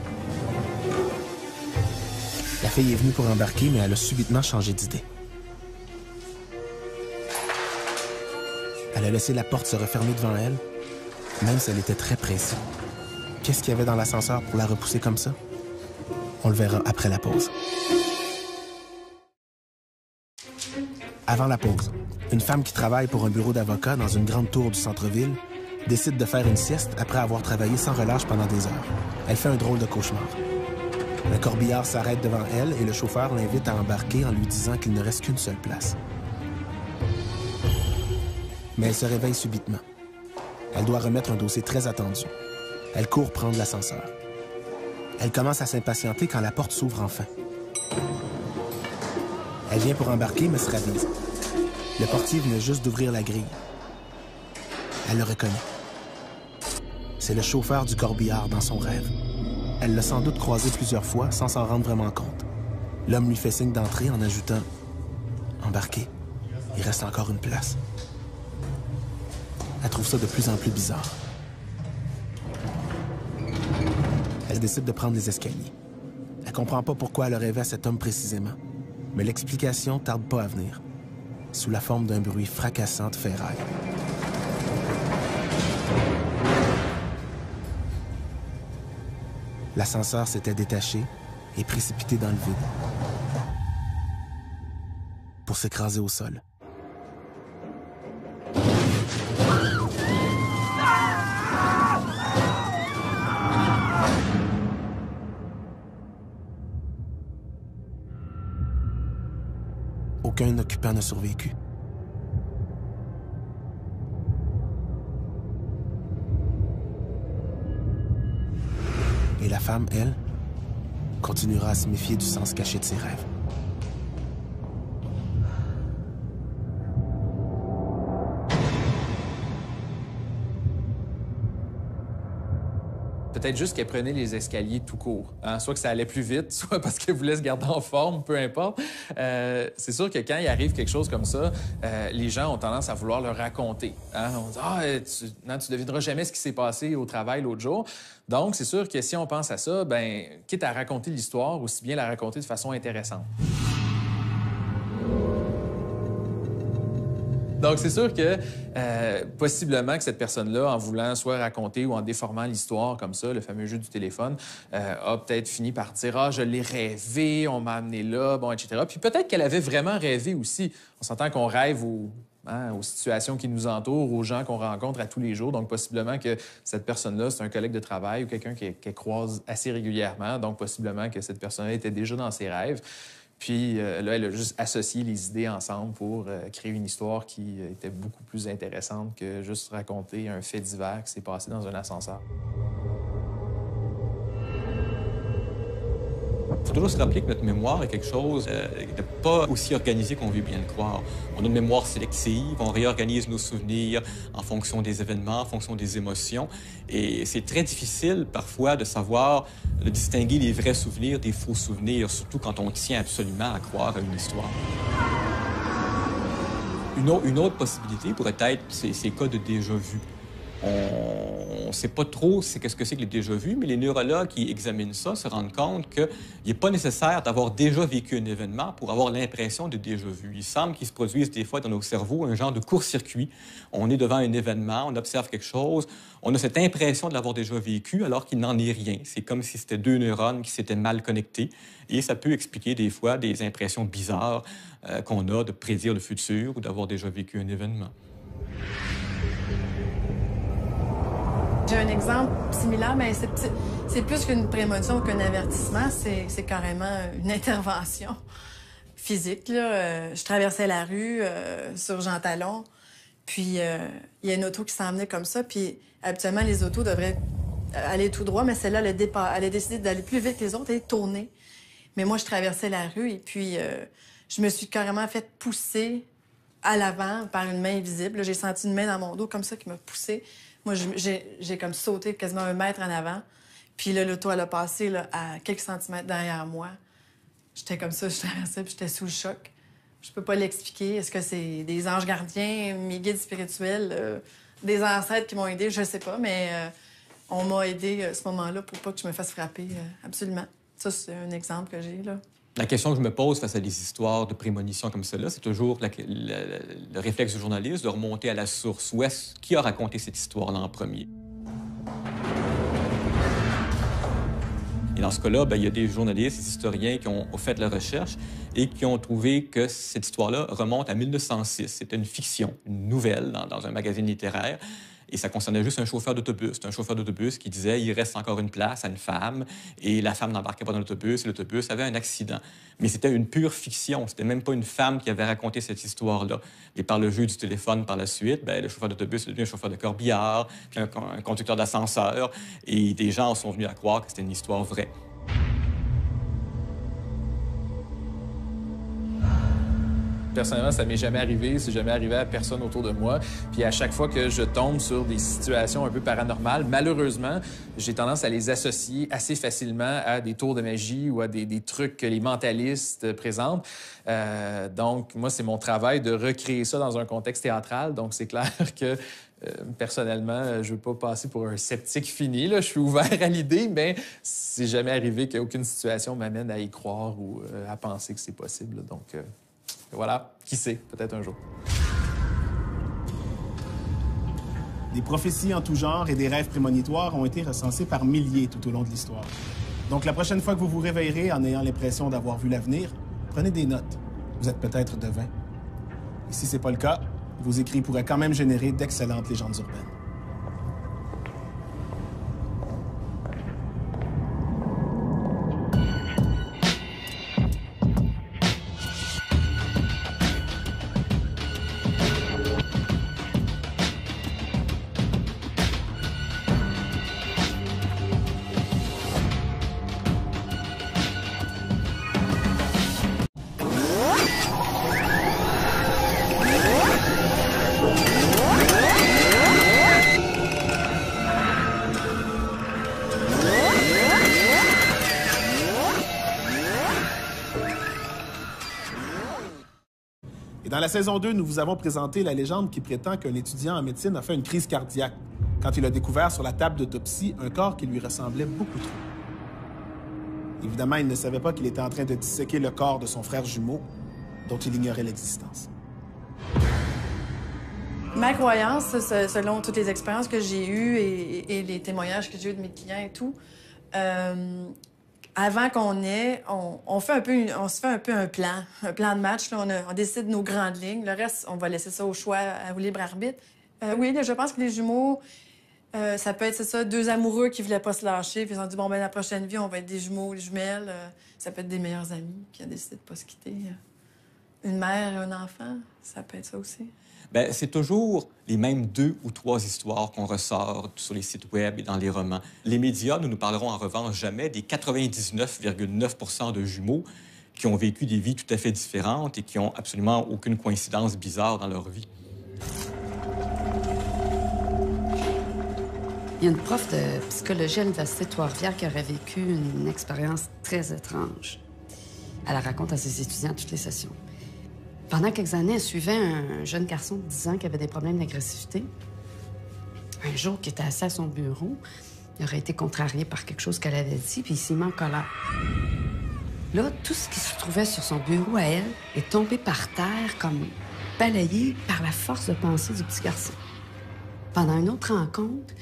La fille est venue pour embarquer, mais elle a subitement changé d'idée. Elle a laissé la porte se refermer devant elle, même si elle était très pressée. Qu'est-ce qu'il y avait dans l'ascenseur pour la repousser comme ça? On le verra après la pause. Avant la pause, une femme qui travaille pour un bureau d'avocat dans une grande tour du centre-ville décide de faire une sieste après avoir travaillé sans relâche pendant des heures. Elle fait un drôle de cauchemar. Le corbillard s'arrête devant elle et le chauffeur l'invite à embarquer en lui disant qu'il ne reste qu'une seule place. Mais elle se réveille subitement. Elle doit remettre un dossier très attendu. Elle court prendre l'ascenseur. Elle commence à s'impatienter quand la porte s'ouvre enfin. Elle vient pour embarquer, mais se ravise. Le portier venait juste d'ouvrir la grille. Elle le reconnaît. C'est le chauffeur du corbillard dans son rêve. Elle l'a sans doute croisé plusieurs fois sans s'en rendre vraiment compte. L'homme lui fait signe d'entrer en ajoutant « Embarquez, il reste encore une place. » Elle trouve ça de plus en plus bizarre. Elle décide de prendre les escaliers. Elle comprend pas pourquoi elle a rêvé à cet homme précisément, mais l'explication tarde pas à venir, sous la forme d'un bruit fracassant de ferraille. L'ascenseur s'était détaché et précipité dans le vide pour s'écraser au sol. Aucun occupant n'a survécu. Et la femme, elle, continuera à se méfier du sens caché de ses rêves. Peut-être juste qu'elle prenait les escaliers tout court. Hein? Soit que ça allait plus vite, soit parce qu'elle voulait se garder en forme, peu importe. C'est sûr que quand il arrive quelque chose comme ça, les gens ont tendance à vouloir le raconter. Hein? On dit « Ah, tu devineras jamais ce qui s'est passé au travail l'autre jour. » Donc, c'est sûr que si on pense à ça, ben, quitte à raconter l'histoire, aussi bien la raconter de façon intéressante. Donc, c'est sûr que possiblement que cette personne-là, en voulant soit raconter ou en déformant l'histoire comme ça, le fameux jeu du téléphone, a peut-être fini par dire « Ah, je l'ai rêvé, on m'a amené là, bon, etc. » Puis peut-être qu'elle avait vraiment rêvé aussi. On s'entend qu'on rêve aux situations qui nous entourent, aux gens qu'on rencontre à tous les jours. Donc, possiblement que cette personne-là, c'est un collègue de travail ou quelqu'un qu'elle croise assez régulièrement. Donc, possiblement que cette personne-là était déjà dans ses rêves. Puis là, elle a juste associé les idées ensemble pour créer une histoire qui était beaucoup plus intéressante que juste raconter un fait divers qui s'est passé dans un ascenseur. Il faut toujours se rappeler que notre mémoire est quelque chose de pas aussi organisé qu'on veut bien le croire. On a une mémoire sélective, on réorganise nos souvenirs en fonction des événements, en fonction des émotions. Et c'est très difficile parfois de savoir, de distinguer les vrais souvenirs des faux souvenirs, surtout quand on tient absolument à croire à une histoire. Une autre possibilité pourrait être ces cas de déjà-vu. On ne sait pas trop qu'est-ce que c'est que les déjà-vus, mais les neurologues qui examinent ça se rendent compte qu'il n'est pas nécessaire d'avoir déjà vécu un événement pour avoir l'impression de déjà-vu. Il semble qu'il se produise des fois dans nos cerveaux un genre de court-circuit. On est devant un événement, on observe quelque chose, on a cette impression de l'avoir déjà vécu alors qu'il n'en est rien. C'est comme si c'était deux neurones qui s'étaient mal connectés et ça peut expliquer des fois des impressions bizarres qu'on a de prédire le futur ou d'avoir déjà vécu un événement. J'ai un exemple similaire, mais c'est plus qu'une prémonition qu'un avertissement, c'est carrément une intervention physique. Là. Je traversais la rue sur Jean Talon, puis il y a une auto qui s'en venait comme ça, puis habituellement, les autos devraient aller tout droit, mais celle-là, elle a décidé d'aller plus vite que les autres et de tourner. Mais moi, je traversais la rue et puis je me suis carrément fait pousser à l'avant par une main invisible. J'ai senti une main dans mon dos comme ça qui m'a poussée. Moi, j'ai comme sauté quasiment 1 mètre en avant. Puis là, l'auto, elle a passé là, à quelques centimètres derrière moi. J'étais comme ça, je traversais, puis j'étais sous le choc. Je peux pas l'expliquer. Est-ce que c'est des anges gardiens, mes guides spirituels, des ancêtres qui m'ont aidé? Je sais pas, mais on m'a aidé à ce moment-là pour pas que je me fasse frapper, absolument. Ça, c'est un exemple que j'ai, là. La question que je me pose face à des histoires de prémonition comme celle-là, c'est toujours le réflexe du journaliste de remonter à la source. Qui a raconté cette histoire-là en premier? Et dans ce cas-là, il y a des journalistes, des historiens qui ont fait la recherche et qui ont trouvé que cette histoire-là remonte à 1906. C'était une fiction, une nouvelle dans un magazine littéraire. Et ça concernait juste un chauffeur d'autobus. C'était un chauffeur d'autobus qui disait il reste encore une place à une femme. Et la femme n'embarquait pas dans l'autobus et l'autobus avait un accident. Mais c'était une pure fiction. C'était même pas une femme qui avait raconté cette histoire-là. Et par le jeu du téléphone par la suite, le chauffeur d'autobus est devenu un chauffeur de corbillard, puis un conducteur d'ascenseur. Et des gens sont venus à croire que c'était une histoire vraie. Personnellement, ça m'est jamais arrivé, c'est jamais arrivé à personne autour de moi. Puis à chaque fois que je tombe sur des situations un peu paranormales, malheureusement, j'ai tendance à les associer assez facilement à des tours de magie ou à des trucs que les mentalistes présentent. Donc, moi, c'est mon travail de recréer ça dans un contexte théâtral. Donc, c'est clair que personnellement, je veux pas passer pour un sceptique fini. Là. Je suis ouvert à l'idée, mais c'est jamais arrivé qu'aucune situation m'amène à y croire ou à penser que c'est possible. Donc, voilà, qui sait, peut-être un jour. Des prophéties en tout genre et des rêves prémonitoires ont été recensés par milliers tout au long de l'histoire. Donc, la prochaine fois que vous vous réveillerez en ayant l'impression d'avoir vu l'avenir, prenez des notes. Vous êtes peut-être devin. Et si c'est pas le cas, vos écrits pourraient quand même générer d'excellentes légendes urbaines. Dans la saison 2, nous vous avons présenté la légende qui prétend qu'un étudiant en médecine a fait une crise cardiaque quand il a découvert sur la table d'autopsie un corps qui lui ressemblait beaucoup trop. Évidemment, il ne savait pas qu'il était en train de disséquer le corps de son frère jumeau, dont il ignorait l'existence. Ma croyance, selon toutes les expériences que j'ai eues et les témoignages que j'ai eus de mes clients et tout, avant qu'on ait, on se fait un peu un plan de match. Là, on décide nos grandes lignes. Le reste, on va laisser ça au choix, au libre arbitre. Oui, là, je pense que les jumeaux, ça peut être, c'est ça, deux amoureux qui voulaient pas se lâcher, puis ils ont dit, bon, ben la prochaine vie, on va être des jumeaux, des jumelles. Ça peut être des meilleurs amis qui ont décidé de pas se quitter. Une mère et un enfant, ça peut être ça aussi. Bien, c'est toujours les mêmes 2 ou 3 histoires qu'on ressort sur les sites web et dans les romans. Les médias ne nous parleront en revanche jamais des 99,9 % de jumeaux qui ont vécu des vies tout à fait différentes et qui n'ont absolument aucune coïncidence bizarre dans leur vie. Il y a une prof de psychologie à l'Université de Trois-Rivières qui aurait vécu une expérience très étrange. Elle la raconte à ses étudiants toutes les sessions. Pendant quelques années, elle suivait un jeune garçon de 10 ans qui avait des problèmes d'agressivité. Un jour, qui était assis à son bureau, il aurait été contrarié par quelque chose qu'elle avait dit, puis il s'est mis en colère. Là, tout ce qui se trouvait sur son bureau à elle est tombé par terre, comme balayé par la force de pensée du petit garçon. Pendant une autre rencontre,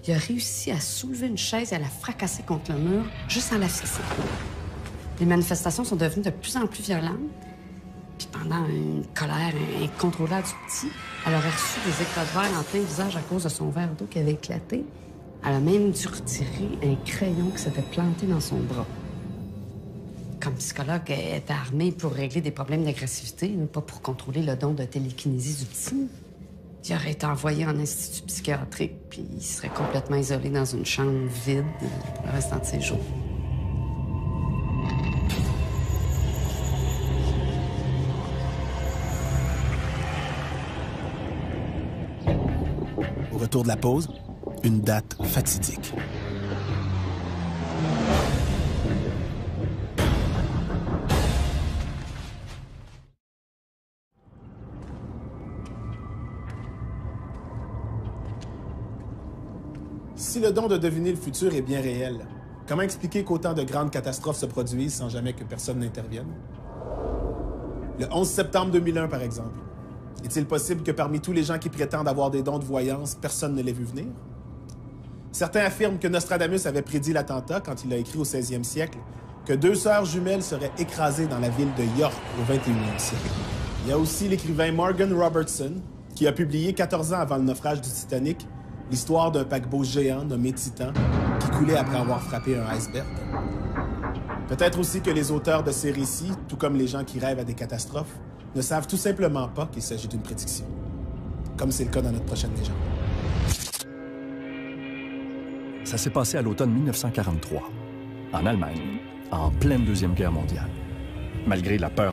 il a réussi à soulever une chaise et à la fracasser contre le mur, juste en la fixant. Les manifestations sont devenues de plus en plus violentes. Puis pendant une colère incontrôlable du petit, elle aurait reçu des éclats de verre en plein visage à cause de son verre d'eau qui avait éclaté. Elle a même dû retirer un crayon qui s'était planté dans son bras. Comme psychologue, elle était armée pour régler des problèmes d'agressivité, pas pour contrôler le don de télékinésie du petit. Il aurait été envoyé en institut psychiatrique, puis il serait complètement isolé dans une chambre vide pour le restant de ses jours. Au retour de la pause, une date fatidique. Si le don de deviner le futur est bien réel, comment expliquer qu'autant de grandes catastrophes se produisent sans jamais que personne n'intervienne? Le 11 septembre 2001, par exemple. Est-il possible que parmi tous les gens qui prétendent avoir des dons de voyance, personne ne l'ait vu venir? Certains affirment que Nostradamus avait prédit l'attentat quand il a écrit au 16e siècle que 2 sœurs jumelles seraient écrasées dans la ville de York au 21e siècle. Il y a aussi l'écrivain Morgan Robertson qui a publié 14 ans avant le naufrage du Titanic l'histoire d'un paquebot géant nommé Titan qui coulait après avoir frappé un iceberg. Peut-être aussi que les auteurs de ces récits, tout comme les gens qui rêvent à des catastrophes, ne savent tout simplement pas qu'il s'agit d'une prédiction, comme c'est le cas dans notre prochaine légende. Ça s'est passé à l'automne 1943, en Allemagne, en pleine Deuxième Guerre mondiale. Malgré la peur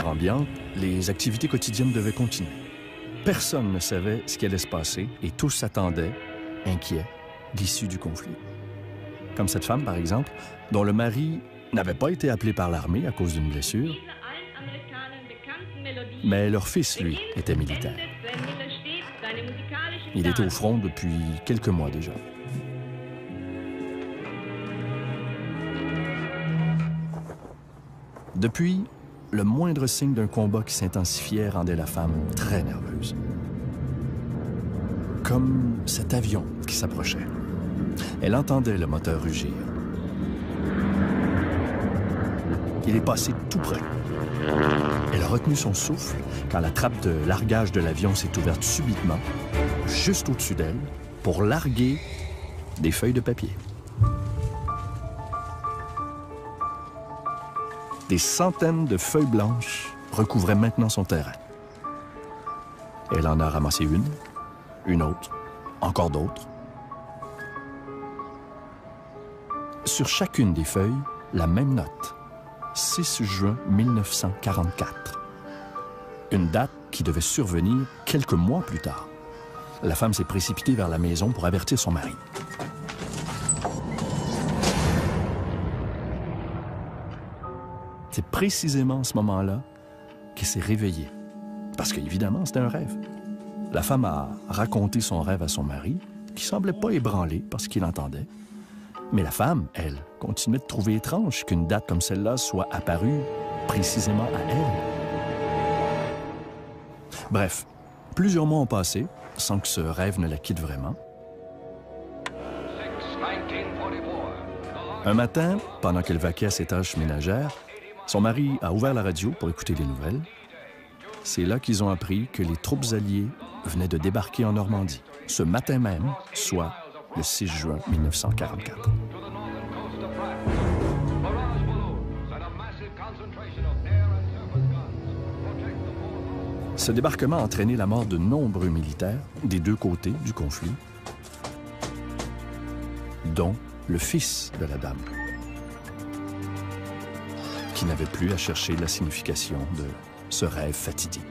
ambiante, les activités quotidiennes devaient continuer. Personne ne savait ce qui allait se passer et tous s'attendaient, inquiets, l'issue du conflit. Comme cette femme, par exemple, dont le mari n'avait pas été appelé par l'armée à cause d'une blessure, mais leur fils, lui, était militaire. Il était au front depuis quelques mois déjà. Depuis, le moindre signe d'un combat qui s'intensifiait rendait la femme très nerveuse. Comme cet avion qui s'approchait. Elle entendait le moteur rugir. Il est passé tout près. Elle a retenu son souffle quand la trappe de largage de l'avion s'est ouverte subitement, juste au-dessus d'elle, pour larguer des feuilles de papier. Des centaines de feuilles blanches recouvraient maintenant son terrain. Elle en a ramassé une autre, encore d'autres. Sur chacune des feuilles, la même note. 6 juin 1944. Une date qui devait survenir quelques mois plus tard. La femme s'est précipitée vers la maison pour avertir son mari. précisément à ce moment-là qu'elle s'est réveillée. Parce qu'évidemment, c'était un rêve. La femme a raconté son rêve à son mari, qui semblait pas ébranlé par ce qu'il entendait. Mais la femme, elle, continuait de trouver étrange qu'une date comme celle-là soit apparue précisément à elle. Bref, plusieurs mois ont passé sans que ce rêve ne la quitte vraiment. Un matin, pendant qu'elle vaquait à ses tâches ménagères, son mari a ouvert la radio pour écouter les nouvelles. C'est là qu'ils ont appris que les troupes alliées venaient de débarquer en Normandie, ce matin même, soit le 6 juin 1944. Ce débarquement a entraîné la mort de nombreux militaires des deux côtés du conflit, dont le fils de la dame, qui n'avait plus à chercher la signification de ce rêve fatidique.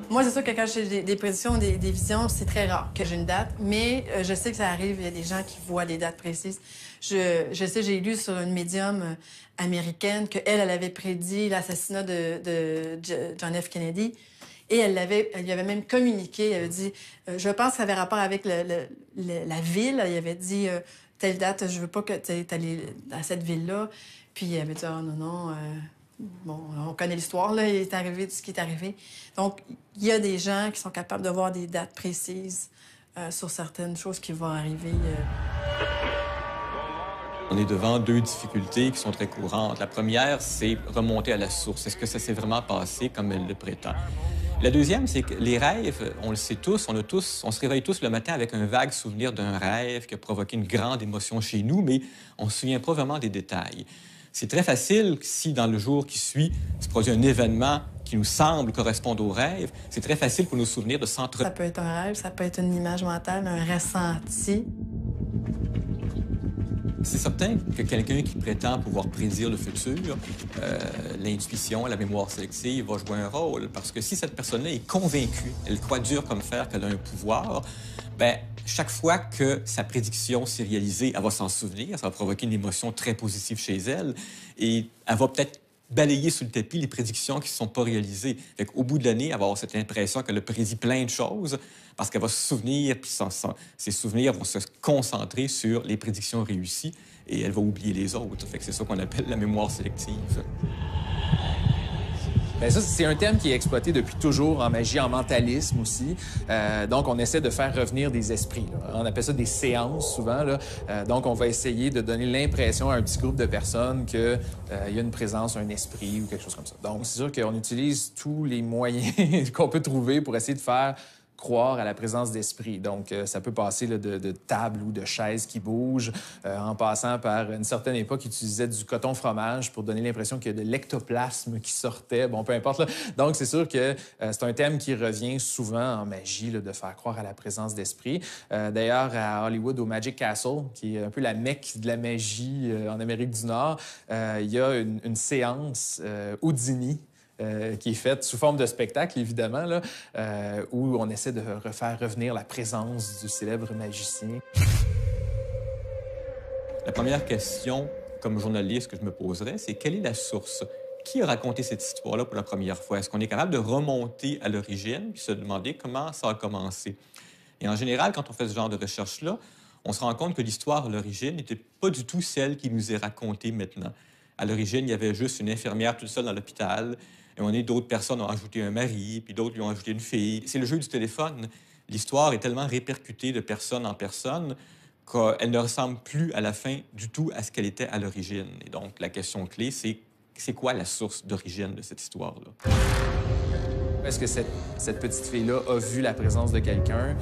Moi, c'est sûr que quand j'ai des prédictions, des visions, c'est très rare que j'ai une date, mais je sais que ça arrive, il y a des gens qui voient les dates précises. Je sais, j'ai lu sur une médium américaine qu'elle avait prédit l'assassinat de John F. Kennedy, et elle lui avait même communiqué, elle avait dit, je pense que ça avait rapport avec la ville, elle avait dit, telle date, je veux pas que tu allé à cette ville-là, puis elle avait dit, oh non, bon, on connaît l'histoire, là, il est arrivé ce qui est arrivé. Donc, il y a des gens qui sont capables de voir des dates précises sur certaines choses qui vont arriver. On est devant deux difficultés qui sont très courantes. La première, c'est remonter à la source. Est-ce que ça s'est vraiment passé comme elle le prétend? La deuxième, c'est que les rêves, on le sait tous, on se réveille tous le matin avec un vague souvenir d'un rêve qui a provoqué une grande émotion chez nous, mais on ne se souvient pas vraiment des détails. C'est très facile, si dans le jour qui suit se produit un événement qui nous semble correspondre au rêve, c'est très facile pour nos souvenirs de s'entre... Ça peut être un rêve, ça peut être une image mentale, un ressenti. C'est certain que quelqu'un qui prétend pouvoir prédire le futur, l'intuition, la mémoire sélective va jouer un rôle. Parce que si cette personne-là est convaincue, elle croit dur comme fer qu'elle a un pouvoir, bien, chaque fois que sa prédiction s'est réalisée, elle va s'en souvenir, ça va provoquer une émotion très positive chez elle, et elle va peut-être balayer sous le tapis les prédictions qui ne sont pas réalisées. Au bout de l'année, elle va avoir cette impression qu'elle a prédit plein de choses parce qu'elle va se souvenir, puis ses souvenirs vont se concentrer sur les prédictions réussies et elle va oublier les autres. C'est ça qu'on appelle la mémoire sélective. Bien, ça, c'est un thème qui est exploité depuis toujours en magie, en mentalisme aussi. Donc, on essaie de faire revenir des esprits, là. On appelle ça des séances, souvent, là. Donc, on va essayer de donner l'impression à un petit groupe de personnes qu'il y a une présence, un esprit ou quelque chose comme ça. Donc, c'est sûr qu'on utilise tous les moyens qu'on peut trouver pour essayer de faire croire à la présence d'esprit. Donc, ça peut passer là, de tables ou de chaises qui bougent, en passant par une certaine époque, ils utilisaient du coton fromage pour donner l'impression qu'il y a de l'ectoplasme qui sortait. Bon, peu importe. Là. Donc, c'est sûr que c'est un thème qui revient souvent en magie, là, de faire croire à la présence d'esprit. D'ailleurs, à Hollywood, au Magic Castle, qui est un peu la Mecque de la magie en Amérique du Nord, il y a une séance Houdini, qui est faite sous forme de spectacle, évidemment, là, où on essaie de refaire revenir la présence du célèbre magicien. La première question, comme journaliste, que je me poserais, c'est quelle est la source? Qui a raconté cette histoire-là pour la première fois? Est-ce qu'on est capable de remonter à l'origine puis se demander comment ça a commencé? Et en général, quand on fait ce genre de recherche-là, on se rend compte que l'histoire à l'origine n'était pas du tout celle qui nous est racontée maintenant. À l'origine, il y avait juste une infirmière toute seule dans l'hôpital. Et on est d'autres personnes ont ajouté un mari, puis d'autres lui ont ajouté une fille. C'est le jeu du téléphone. L'histoire est tellement répercutée de personne en personne qu'elle ne ressemble plus à la fin du tout à ce qu'elle était à l'origine. Et donc, la question clé, c'est quoi la source d'origine de cette histoire-là? Est-ce que cette petite fille-là a vu la présence de quelqu'un,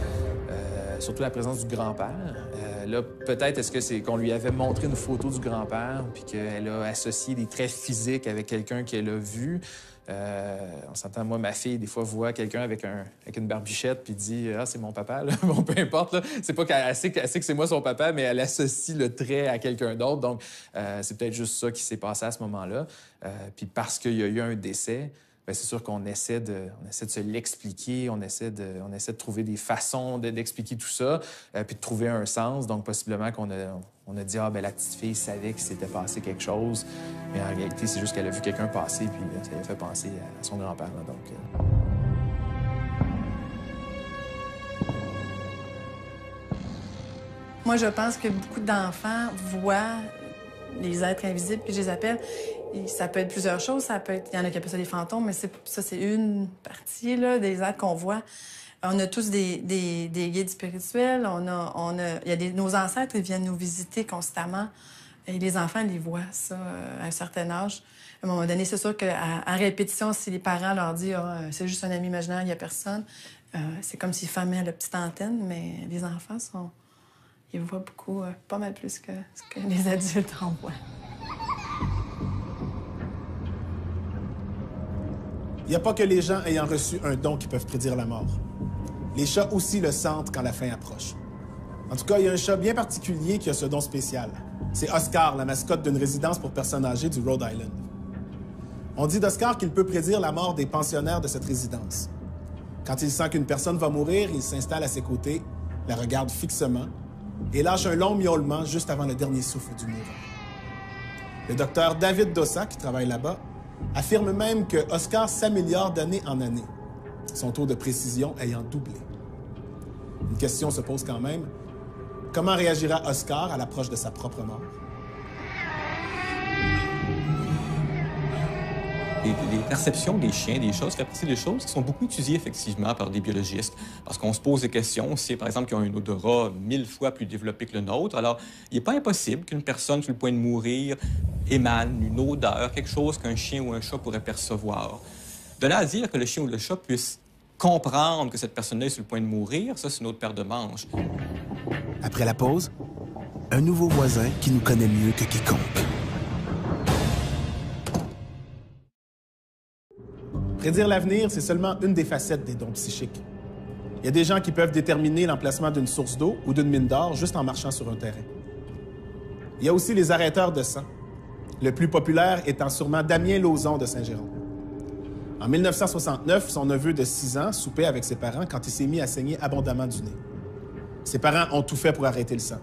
surtout la présence du grand-père? Là, peut-être est-ce que c'est qu'on lui avait montré une photo du grand-père puis qu'elle a associé des traits physiques avec quelqu'un qu'elle a vu. On s'entend, moi, ma fille, des fois, voit quelqu'un avec une barbichette puis dit « Ah, c'est mon papa. » Bon, peu importe. Là. C'est pas qu'elle sait que c'est moi son papa, mais elle associe le trait à quelqu'un d'autre. Donc, c'est peut-être juste ça qui s'est passé à ce moment-là. Puis parce qu'il y a eu un décès, bien, c'est sûr qu'on essaie de se l'expliquer, on essaie de trouver des façons d'expliquer tout ça, puis de trouver un sens. Donc, possiblement qu'on a dit « Ah, bien, la petite fille savait qu'il s'était passé quelque chose. » Mais en réalité, c'est juste qu'elle a vu quelqu'un passer, puis ça lui a fait penser à son grand-père. Donc, Moi, je pense que beaucoup d'enfants voient les êtres invisibles, puis je les appelle. Et ça peut être plusieurs choses. Il y en a qui appellent ça des fantômes, mais ça, c'est une partie là, des êtres qu'on voit. On a tous des guides spirituels. Nos ancêtres, ils viennent nous visiter constamment. Et les enfants, ils voient ça à un certain âge. À un moment donné, c'est sûr qu'à répétition, si les parents leur disent « c'est juste un ami imaginaire, il n'y a personne », c'est comme s'ils fermaient la petite antenne, mais les enfants ils voient beaucoup, pas mal plus que ce que les adultes en voient. Il n'y a pas que les gens ayant reçu un don qui peuvent prédire la mort. Les chats aussi le sentent quand la fin approche. En tout cas, il y a un chat bien particulier qui a ce don spécial. C'est Oscar, la mascotte d'une résidence pour personnes âgées du Rhode Island. On dit d'Oscar qu'il peut prédire la mort des pensionnaires de cette résidence. Quand il sent qu'une personne va mourir, il s'installe à ses côtés, la regarde fixement et lâche un long miaulement juste avant le dernier souffle du mourant. Le docteur David Dossa, qui travaille là-bas, affirme même que Oscar s'améliore d'année en année, son taux de précision ayant doublé. Une question se pose quand même. Comment réagira Oscar à l'approche de sa propre mort? Les perceptions des chiens, des chats, ça fait partie des choses qui sont beaucoup étudiées effectivement par des biologistes. Parce qu'on se pose des questions, c'est par exemple qu'ils ont un odorat 1000 fois plus développé que le nôtre. Alors, il n'est pas impossible qu'une personne sur le point de mourir émane une odeur, quelque chose qu'un chien ou un chat pourrait percevoir. De là à dire que le chien ou le chat puisse comprendre que cette personne-là est sur le point de mourir, ça, c'est une autre paire de manches. Après la pause, un nouveau voisin qui nous connaît mieux que quiconque. Prédire l'avenir, c'est seulement une des facettes des dons psychiques. Il y a des gens qui peuvent déterminer l'emplacement d'une source d'eau ou d'une mine d'or juste en marchant sur un terrain. Il y a aussi les arrêteurs de sang, le plus populaire étant sûrement Damien Lauzon de Saint-Jérôme. En 1969, son neveu de 6 ans soupait avec ses parents quand il s'est mis à saigner abondamment du nez. Ses parents ont tout fait pour arrêter le sang.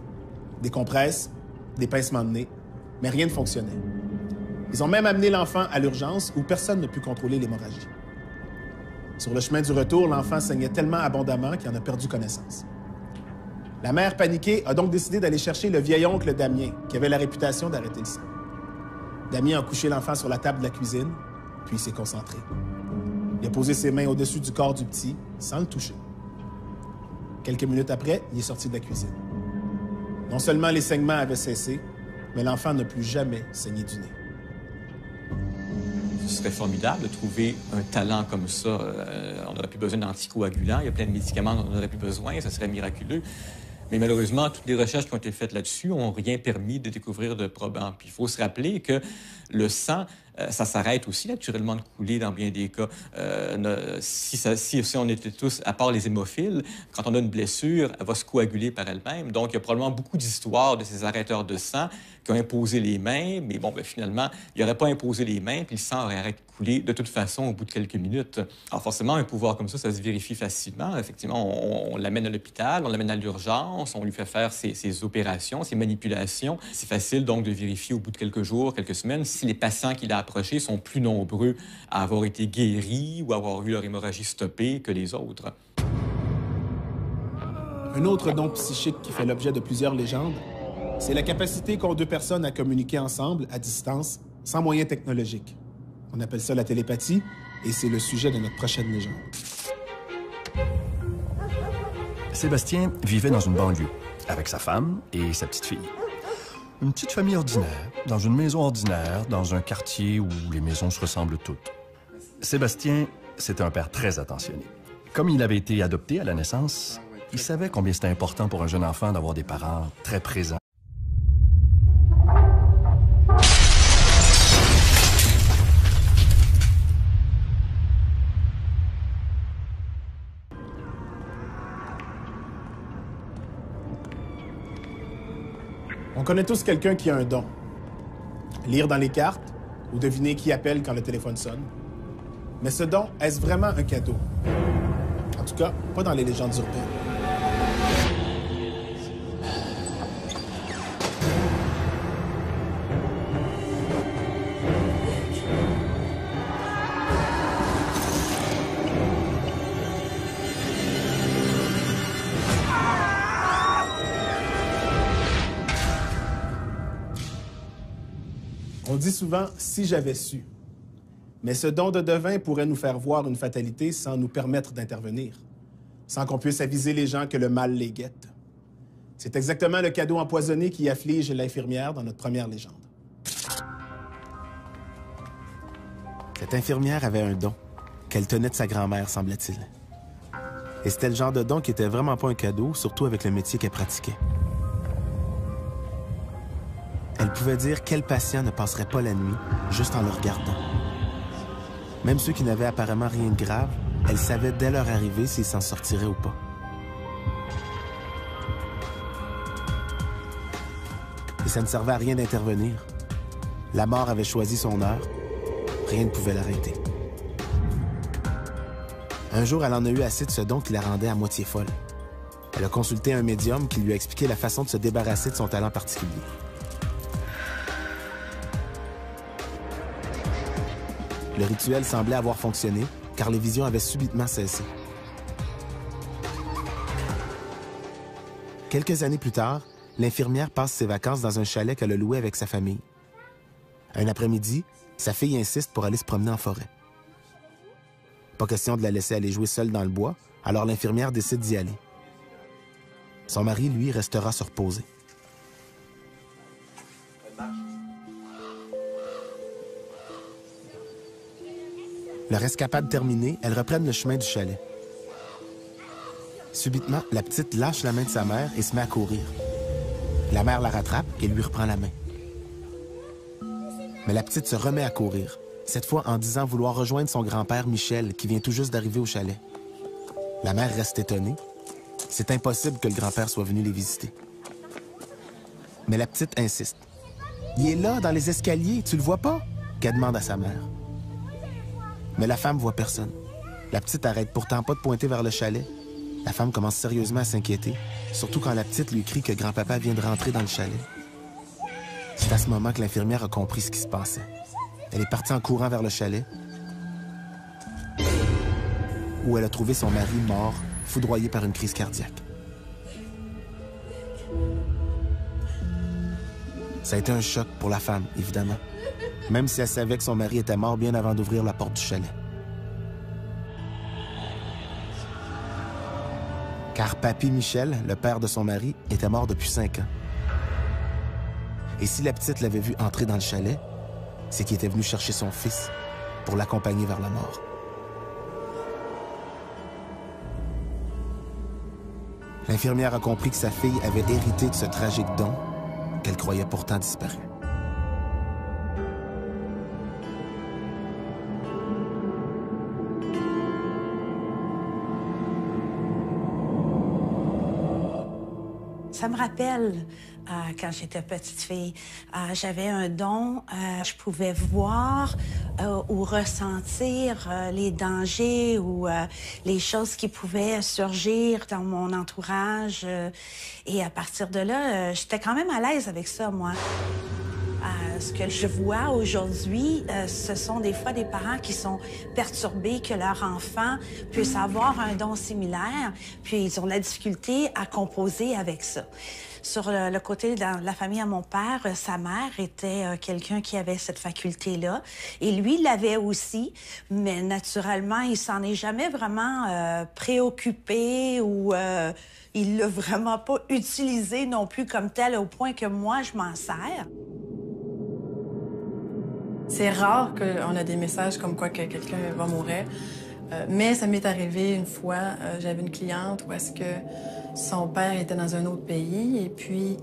Des compresses, des pincements de nez, mais rien ne fonctionnait. Ils ont même amené l'enfant à l'urgence où personne ne put contrôler l'hémorragie. Sur le chemin du retour, l'enfant saignait tellement abondamment qu'il en a perdu connaissance. La mère, paniquée, a donc décidé d'aller chercher le vieil oncle Damien, qui avait la réputation d'arrêter le sang. Damien a couché l'enfant sur la table de la cuisine, puis il s'est concentré. Il a posé ses mains au-dessus du corps du petit, sans le toucher. Quelques minutes après, il est sorti de la cuisine. Non seulement les saignements avaient cessé, mais l'enfant n'a plus jamais saigné du nez. Ce serait formidable de trouver un talent comme ça. On n'aurait plus besoin d'anticoagulants. Il y a plein de médicaments dont on n'aurait plus besoin. Ça serait miraculeux. Mais malheureusement, toutes les recherches qui ont été faites là-dessus n'ont rien permis de découvrir de probant. Puis il faut se rappeler que le sang, ça s'arrête aussi naturellement de couler dans bien des cas. Si on était tous, à part les hémophiles, quand on a une blessure, elle va se coaguler par elle-même. Donc, il y a probablement beaucoup d'histoires de ces arrêteurs de sang qui ont imposé les mains, mais bon, bien, finalement, ils n'auraient pas imposé les mains, puis le sang aurait arrêté de couler de toute façon au bout de quelques minutes. Alors forcément, un pouvoir comme ça se vérifie facilement. Effectivement, on l'amène à l'hôpital, on l'amène à l'urgence, on lui fait faire ses opérations, ses manipulations. C'est facile donc de vérifier au bout de quelques jours, quelques semaines, si les patients qu'il a approchés sont plus nombreux à avoir été guéris ou à avoir eu leur hémorragie stoppée que les autres. Un autre don psychique qui fait l'objet de plusieurs légendes, c'est la capacité qu'ont deux personnes à communiquer ensemble, à distance, sans moyens technologiques. On appelle ça la télépathie, et c'est le sujet de notre prochaine légende. Sébastien vivait dans une banlieue, avec sa femme et sa petite fille. Une petite famille ordinaire, dans une maison ordinaire, dans un quartier où les maisons se ressemblent toutes. Sébastien, c'était un père très attentionné. Comme il avait été adopté à la naissance, il savait combien c'était important pour un jeune enfant d'avoir des parents très présents. On connaît tous quelqu'un qui a un don. Lire dans les cartes ou deviner qui appelle quand le téléphone sonne. Mais ce don, est-ce vraiment un cadeau? En tout cas, pas dans les légendes urbaines. On dit souvent « si j'avais su ». Mais ce don de devin pourrait nous faire voir une fatalité sans nous permettre d'intervenir, sans qu'on puisse aviser les gens que le mal les guette. C'est exactement le cadeau empoisonné qui afflige l'infirmière dans notre première légende. Cette infirmière avait un don qu'elle tenait de sa grand-mère, semblait-il. Et c'était le genre de don qui était vraiment pas un cadeau, surtout avec le métier qu'elle pratiquait. Elle pouvait dire quel patient ne passerait pas la nuit juste en le regardant. Même ceux qui n'avaient apparemment rien de grave, elle savait dès leur arrivée s'ils s'en sortiraient ou pas. Et ça ne servait à rien d'intervenir. La mort avait choisi son heure. Rien ne pouvait l'arrêter. Un jour, elle en a eu assez de ce don qui la rendait à moitié folle. Elle a consulté un médium qui lui a expliqué la façon de se débarrasser de son talent particulier. Le rituel semblait avoir fonctionné, car les visions avaient subitement cessé. Quelques années plus tard, l'infirmière passe ses vacances dans un chalet qu'elle a loué avec sa famille. Un après-midi, sa fille insiste pour aller se promener en forêt. Pas question de la laisser aller jouer seule dans le bois, alors l'infirmière décide d'y aller. Son mari, lui, restera se reposer. Leur escapade terminée, elles reprennent le chemin du chalet. Subitement, la petite lâche la main de sa mère et se met à courir. La mère la rattrape et lui reprend la main. Mais la petite se remet à courir, cette fois en disant vouloir rejoindre son grand-père Michel, qui vient tout juste d'arriver au chalet. La mère reste étonnée. C'est impossible que le grand-père soit venu les visiter. Mais la petite insiste. « Il est là, dans les escaliers, tu le vois pas? » qu'elle demande à sa mère. Mais la femme voit personne. La petite arrête pourtant pas de pointer vers le chalet. La femme commence sérieusement à s'inquiéter, surtout quand la petite lui crie que grand-papa vient de rentrer dans le chalet. C'est à ce moment que l'infirmière a compris ce qui se passait. Elle est partie en courant vers le chalet, où elle a trouvé son mari mort, foudroyé par une crise cardiaque. Ça a été un choc pour la femme, évidemment, même si elle savait que son mari était mort bien avant d'ouvrir la porte du chalet. Car Papy Michel, le père de son mari, était mort depuis 5 ans. Et si la petite l'avait vu entrer dans le chalet, c'est qu'il était venu chercher son fils pour l'accompagner vers la mort. L'infirmière a compris que sa fille avait hérité de ce tragique don qu'elle croyait pourtant disparu. Ça me rappelle quand j'étais petite fille, j'avais un don, je pouvais voir ou ressentir les dangers ou les choses qui pouvaient surgir dans mon entourage. Et à partir de là, j'étais quand même à l'aise avec ça, moi. Ce que je vois aujourd'hui, ce sont des fois des parents qui sont perturbés que leur enfant puisse avoir un don similaire, puis ils ont de la difficulté à composer avec ça. Sur le côté de la famille à mon père, sa mère était quelqu'un qui avait cette faculté-là. Et lui, il l'avait aussi, mais naturellement, il s'en est jamais vraiment préoccupé ou il l'a vraiment pas utilisé non plus comme tel au point que moi, je m'en sers. C'est rare qu'on a des messages comme quoi que quelqu'un va mourir. Mais ça m'est arrivé une fois, j'avais une cliente où est-ce que son père était dans un autre pays et puis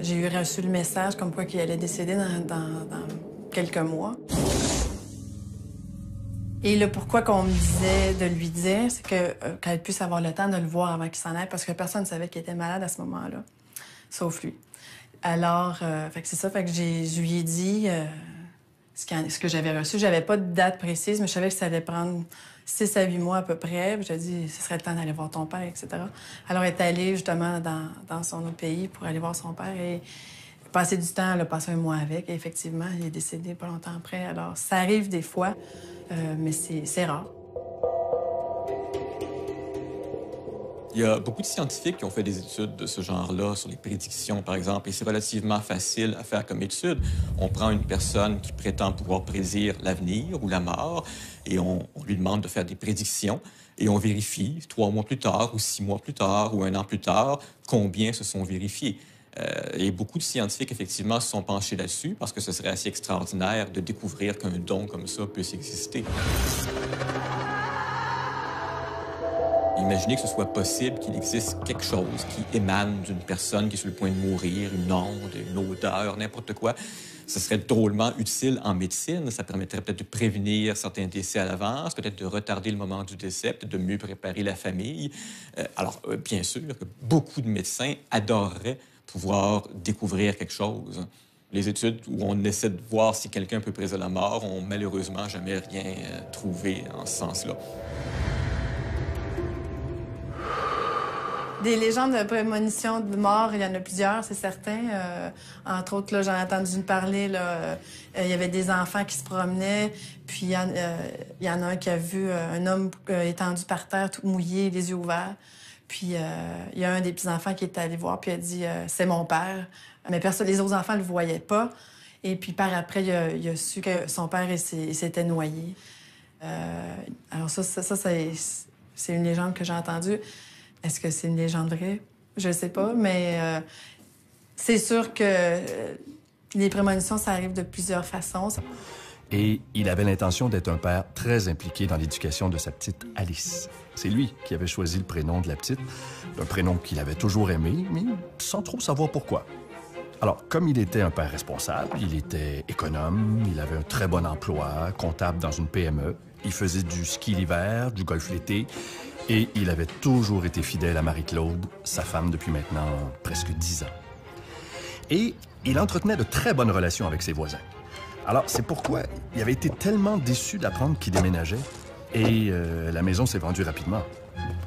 j'ai reçu le message comme quoi qu'il allait décéder dans quelques mois. Et le pourquoi qu'on me disait de lui dire, c'est qu'elle puisse avoir le temps de le voir avant qu'il s'en aille parce que personne ne savait qu'il était malade à ce moment-là, sauf lui. Alors, fait que c'est ça, fait que je lui ai dit ce que j'avais reçu. J'avais pas de date précise, mais je savais que ça allait prendre 6 à 8 mois à peu près. Puis j'ai dit, ce serait le temps d'aller voir ton père, etc. Alors, elle est allée justement dans son autre pays pour aller voir son père et passer du temps, elle a passé un mois avec. Et effectivement, il est décédé pas longtemps après. Alors, ça arrive des fois, mais c'est rare. Il y a beaucoup de scientifiques qui ont fait des études de ce genre-là sur les prédictions, par exemple, et c'est relativement facile à faire comme étude. On prend une personne qui prétend pouvoir prédire l'avenir ou la mort et on lui demande de faire des prédictions et on vérifie 3 mois plus tard ou 6 mois plus tard ou 1 an plus tard combien se sont vérifiés. Et beaucoup de scientifiques, effectivement, se sont penchés là-dessus parce que ce serait assez extraordinaire de découvrir qu'un don comme ça puisse exister. Imaginez que ce soit possible qu'il existe quelque chose qui émane d'une personne qui est sur le point de mourir, une onde, une odeur, n'importe quoi. Ce serait drôlement utile en médecine. Ça permettrait peut-être de prévenir certains décès à l'avance, peut-être de retarder le moment du décès, peut-être de mieux préparer la famille. Bien sûr que beaucoup de médecins adoreraient pouvoir découvrir quelque chose. Les études où on essaie de voir si quelqu'un peut prédire la mort ont malheureusement jamais rien trouvé en ce sens-là. Des légendes de prémonition de mort, il y en a plusieurs, c'est certain. Entre autres, là, j'en ai entendu parler. Il y avait des enfants qui se promenaient, puis il y en a un qui a vu un homme étendu par terre, tout mouillé, les yeux ouverts. Puis il y a un des petits-enfants qui est allé voir, puis il a dit « c'est mon père ». Mais les autres enfants ne le voyaient pas. Et puis par après, il a su que son père s'était noyé. Alors ça c'est une légende que j'ai entendue. Est-ce que c'est une légende vraie? Je ne sais pas, mais c'est sûr que les prémonitions, ça arrive de plusieurs façons. Et il avait l'intention d'être un père très impliqué dans l'éducation de sa petite Alice. C'est lui qui avait choisi le prénom de la petite, un prénom qu'il avait toujours aimé, mais sans trop savoir pourquoi. Alors, comme il était un père responsable, il était économe, il avait un très bon emploi, comptable dans une PME, il faisait du ski l'hiver, du golf l'été, et il avait toujours été fidèle à Marie-Claude, sa femme depuis maintenant presque 10 ans. Et il entretenait de très bonnes relations avec ses voisins. Alors, c'est pourquoi il avait été tellement déçu d'apprendre qu'il déménageait. Et la maison s'est vendue rapidement.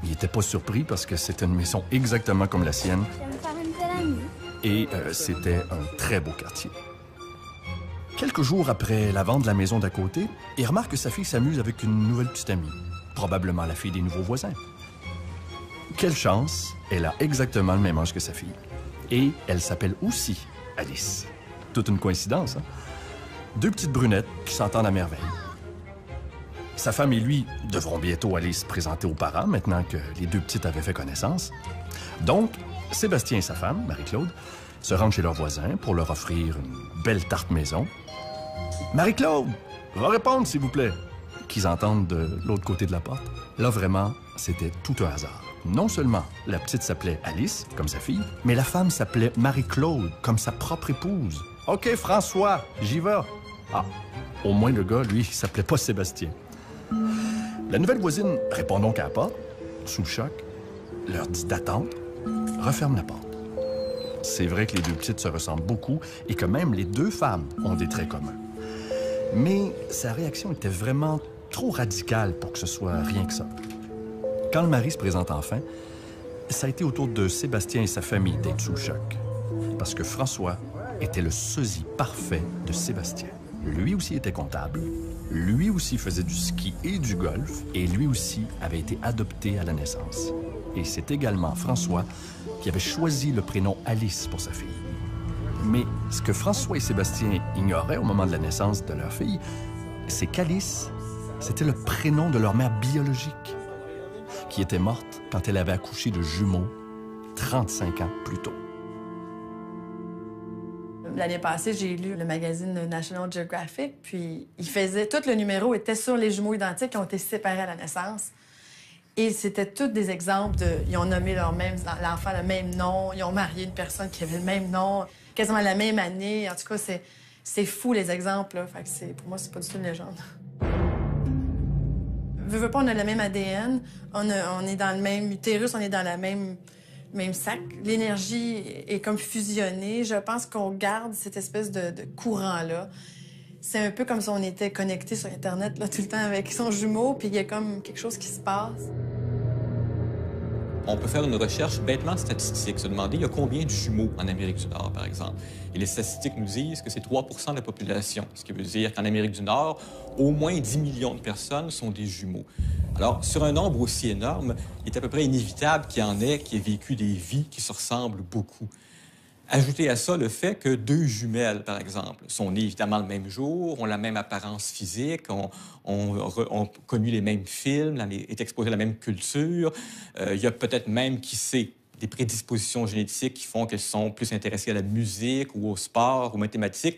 Il n'était pas surpris parce que c'était une maison exactement comme la sienne. Et c'était un très beau quartier. Quelques jours après la vente de la maison d'à côté, il remarque que sa fille s'amuse avec une nouvelle petite amie. Probablement la fille des nouveaux voisins. Quelle chance, elle a exactement le même âge que sa fille. Et elle s'appelle aussi Alice. Toute une coïncidence, hein? 2 petites brunettes qui s'entendent à merveille. Sa femme et lui devront bientôt aller se présenter aux parents, maintenant que les 2 petites avaient fait connaissance. Donc, Sébastien et sa femme, Marie-Claude, se rendent chez leurs voisins pour leur offrir une belle tarte maison. « Marie-Claude, va répondre, s'il vous plaît !» qu'ils entendent de l'autre côté de la porte. Là, vraiment, c'était tout un hasard. Non seulement la petite s'appelait Alice, comme sa fille, mais la femme s'appelait Marie-Claude, comme sa propre épouse. « OK, François, j'y vais. » Ah, au moins le gars, lui, il s'appelait pas Sébastien. La nouvelle voisine répond donc à la porte, sous le choc, leur dit d'attendre, referme la porte. C'est vrai que les 2 petites se ressemblent beaucoup et que même les 2 femmes ont des traits communs. Mais sa réaction était vraiment trop radicale pour que ce soit rien que ça. Quand le mari se présente enfin, ça a été au tour de Sébastien et sa famille d'être sous le choc. Parce que François était le sosie parfait de Sébastien. Lui aussi était comptable, lui aussi faisait du ski et du golf, et lui aussi avait été adopté à la naissance. Et c'est également François qui avait choisi le prénom Alice pour sa fille. Mais ce que François et Sébastien ignoraient au moment de la naissance de leur fille, c'est qu'Alice, c'était le prénom de leur mère biologique, qui était morte quand elle avait accouché de jumeaux 35 ans plus tôt. L'année passée, j'ai lu le magazine National Geographic, puis tout le numéro était sur les jumeaux identiques qui ont été séparés à la naissance. Et c'était tous des exemples ils ont nommé l'enfant le même nom, ils ont marié une personne qui avait le même nom, quasiment la même année. En tout cas, c'est fou, les exemples, là. Fait que pour moi, c'est pas du tout une légende. Veux pas, on a le même ADN, on est dans le même utérus, on est dans la même sac. L'énergie est comme fusionnée. Je pense qu'on garde cette espèce de courant-là. C'est un peu comme si on était connecté sur Internet là, tout le temps avec son jumeau, puis il y a comme quelque chose qui se passe. On peut faire une recherche bêtement statistique, se demander il y a combien de jumeaux en Amérique du Nord, par exemple. Et les statistiques nous disent que c'est 3 % de la population, ce qui veut dire qu'en Amérique du Nord, au moins 10 millions de personnes sont des jumeaux. Alors, sur un nombre aussi énorme, il est à peu près inévitable qu'il y en ait qui aient vécu des vies qui se ressemblent beaucoup. Ajoutez à ça le fait que 2 jumelles, par exemple, sont nées évidemment le même jour, ont la même apparence physique, ont connu les mêmes films, est exposées à la même culture. Il y a peut-être même, qui sait, des prédispositions génétiques qui font qu'elles sont plus intéressées à la musique ou au sport ou aux mathématiques.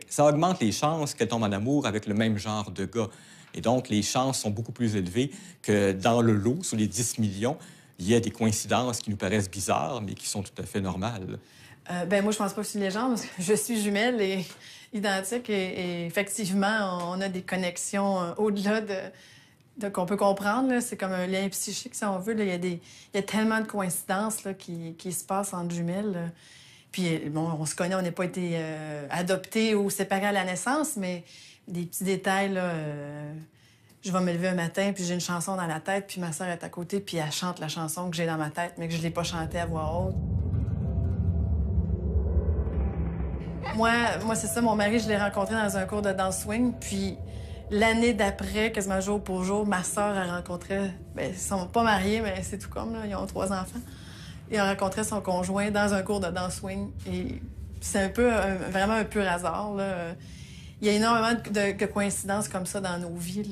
Ça augmente les chances qu'elles tombent en amour avec le même genre de gars. Et donc, les chances sont beaucoup plus élevées que dans le lot, sur les 10 millions, il y a des coïncidences qui nous paraissent bizarres, mais qui sont tout à fait normales. Moi, je pense pas que c'est une légende, parce que je suis jumelle et identique. Et effectivement, on a des connexions au-delà de qu'on peut comprendre. C'est comme un lien psychique, si on veut. Là. Il y a tellement de coïncidences là, qui se passent entre jumelles. Là. Puis, bon, on se connaît, on n'a pas été adoptés ou séparés à la naissance, mais des petits détails, là... Je vais me lever un matin, puis j'ai une chanson dans la tête, puis ma sœur est à côté, puis elle chante la chanson que j'ai dans ma tête, mais que je l'ai pas chantée à voix haute. Moi, c'est ça, mon mari, je l'ai rencontré dans un cours de danse swing, puis l'année d'après, quasiment jour pour jour, ma sœur a rencontré... Bien, ils sont pas mariés, mais c'est tout comme, là, ils ont 3 enfants. Ils ont rencontré son conjoint dans un cours de danse swing, et c'est un peu, vraiment un pur hasard, là. Il y a énormément de coïncidences comme ça dans nos vies.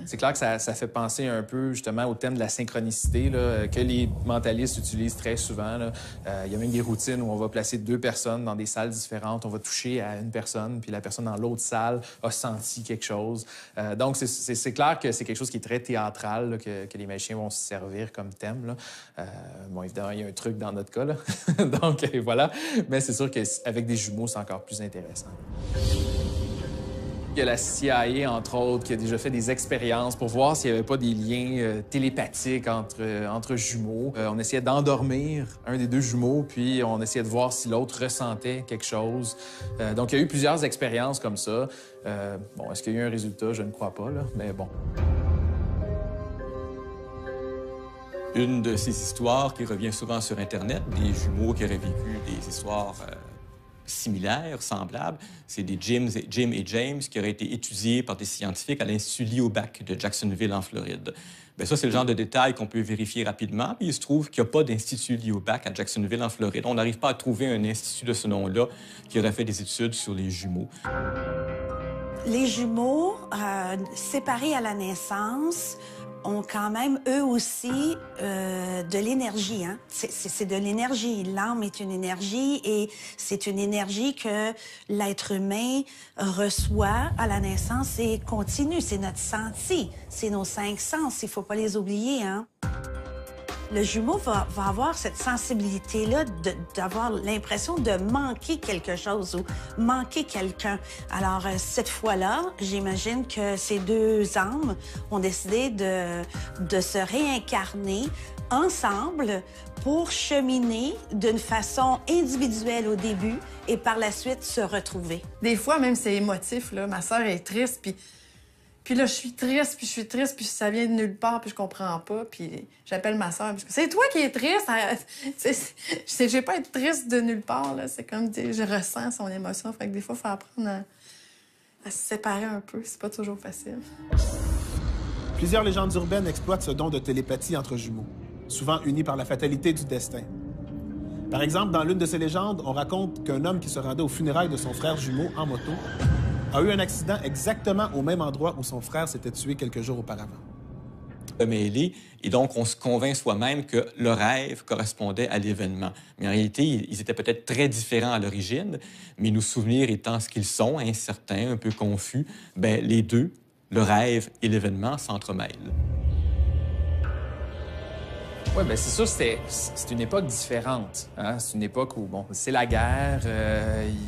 C'est clair que ça fait penser un peu justement au thème de la synchronicité là, que les mentalistes utilisent très souvent. Là. Il y a même des routines où on va placer 2 personnes dans des salles différentes. On va toucher à une personne, puis la personne dans l'autre salle a senti quelque chose. Donc, c'est clair que c'est quelque chose qui est très théâtral, là, que les magiciens vont se servir comme thème. Là. Bon, évidemment, il y a un truc dans notre cas. Là. Donc, voilà. Mais c'est sûr qu'avec des jumeaux, c'est encore plus intéressant. Il y a la CIA, entre autres, qui a déjà fait des expériences pour voir s'il n'y avait pas des liens télépathiques entre jumeaux. On essayait d'endormir un des 2 jumeaux, puis on essayait de voir si l'autre ressentait quelque chose. Donc, il y a eu plusieurs expériences comme ça. Bon, est-ce qu'il y a eu un résultat? Je ne crois pas, là, mais bon. Une de ces histoires qui revient souvent sur Internet, des jumeaux qui auraient vécu des histoires... similaires, semblables, c'est des Jim et James qui auraient été étudiés par des scientifiques à l'Institut Liobac de Jacksonville, en Floride. Bien, ça, c'est le genre de détail qu'on peut vérifier rapidement. Puis il se trouve qu'il n'y a pas d'Institut Liobac à Jacksonville, en Floride. On n'arrive pas à trouver un institut de ce nom-là qui aurait fait des études sur les jumeaux. Les jumeaux, séparés à la naissance, ont quand même, eux aussi, de l'énergie. Hein? C'est de l'énergie. L'âme est une énergie et c'est une énergie que l'être humain reçoit à la naissance et continue. C'est notre senti, c'est nos 5 sens. Il ne faut pas les oublier. Hein? Le jumeau va avoir cette sensibilité-là d'avoir l'impression de manquer quelque chose ou manquer quelqu'un. Alors, cette fois-là, j'imagine que ces 2 âmes ont décidé de se réincarner ensemble pour cheminer d'une façon individuelle au début et par la suite se retrouver. Des fois, même, c'est émotif, là. Ma sœur est triste, puis là, je suis triste, puis ça vient de nulle part, puis je comprends pas. Puis j'appelle ma sœur, puis c'est toi qui es triste. Je vais pas être triste de nulle part, là. C'est comme, je ressens son émotion. Fait que des fois, il faut apprendre à se séparer un peu. C'est pas toujours facile. Plusieurs légendes urbaines exploitent ce don de télépathie entre jumeaux, souvent unis par la fatalité du destin. Par exemple, dans l'une de ces légendes, on raconte qu'un homme qui se rendait aux funérailles de son frère jumeau en moto a eu un accident exactement au même endroit où son frère s'était tué quelques jours auparavant. Mêlés, et donc on se convainc soi-même que le rêve correspondait à l'événement. Mais en réalité, ils étaient peut-être très différents à l'origine, mais nos souvenirs étant ce qu'ils sont, incertains, un peu confus, bien, les 2, le rêve et l'événement, s'entremêlent. Oui, bien, c'est sûr, c'est une époque différente. Hein? C'est une époque où, bon, c'est la guerre,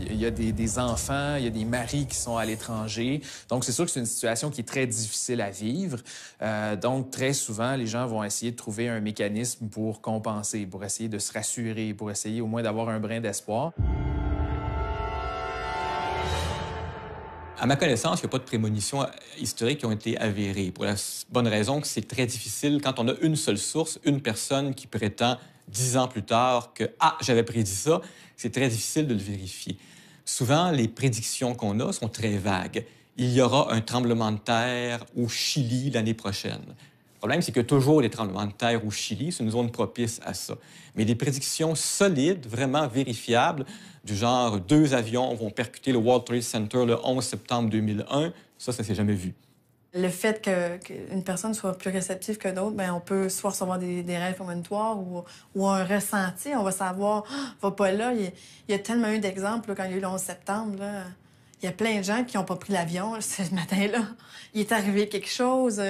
il y a des enfants, il y a des maris qui sont à l'étranger. Donc, c'est sûr que c'est une situation qui est très difficile à vivre. Donc, très souvent, les gens vont essayer de trouver un mécanisme pour compenser, pour essayer de se rassurer, pour essayer au moins d'avoir un brin d'espoir. À ma connaissance, il n'y a pas de prémonitions historiques qui ont été avérées, pour la bonne raison que c'est très difficile quand on a une seule source, une personne qui prétend 10 ans plus tard que « Ah, j'avais prédit ça », c'est très difficile de le vérifier. Souvent, les prédictions qu'on a sont très vagues. Il y aura un tremblement de terre au Chili l'année prochaine. Le problème, c'est qu'il y a toujours des tremblements de terre au Chili, c'est une zone propice à ça. Mais des prédictions solides, vraiment vérifiables, du genre 2 avions vont percuter le World Trade Center le 11 septembre 2001, ça s'est jamais vu. Le fait qu'une personne soit plus réceptive que d'autres, bien, on peut soit recevoir des rêves prémonitoires ou un ressenti. On va savoir, va pas là. Il y a tellement eu d'exemples quand il y a eu le 11 septembre. Là. Il y a plein de gens qui n'ont pas pris l'avion ce matin-là. Il est arrivé quelque chose,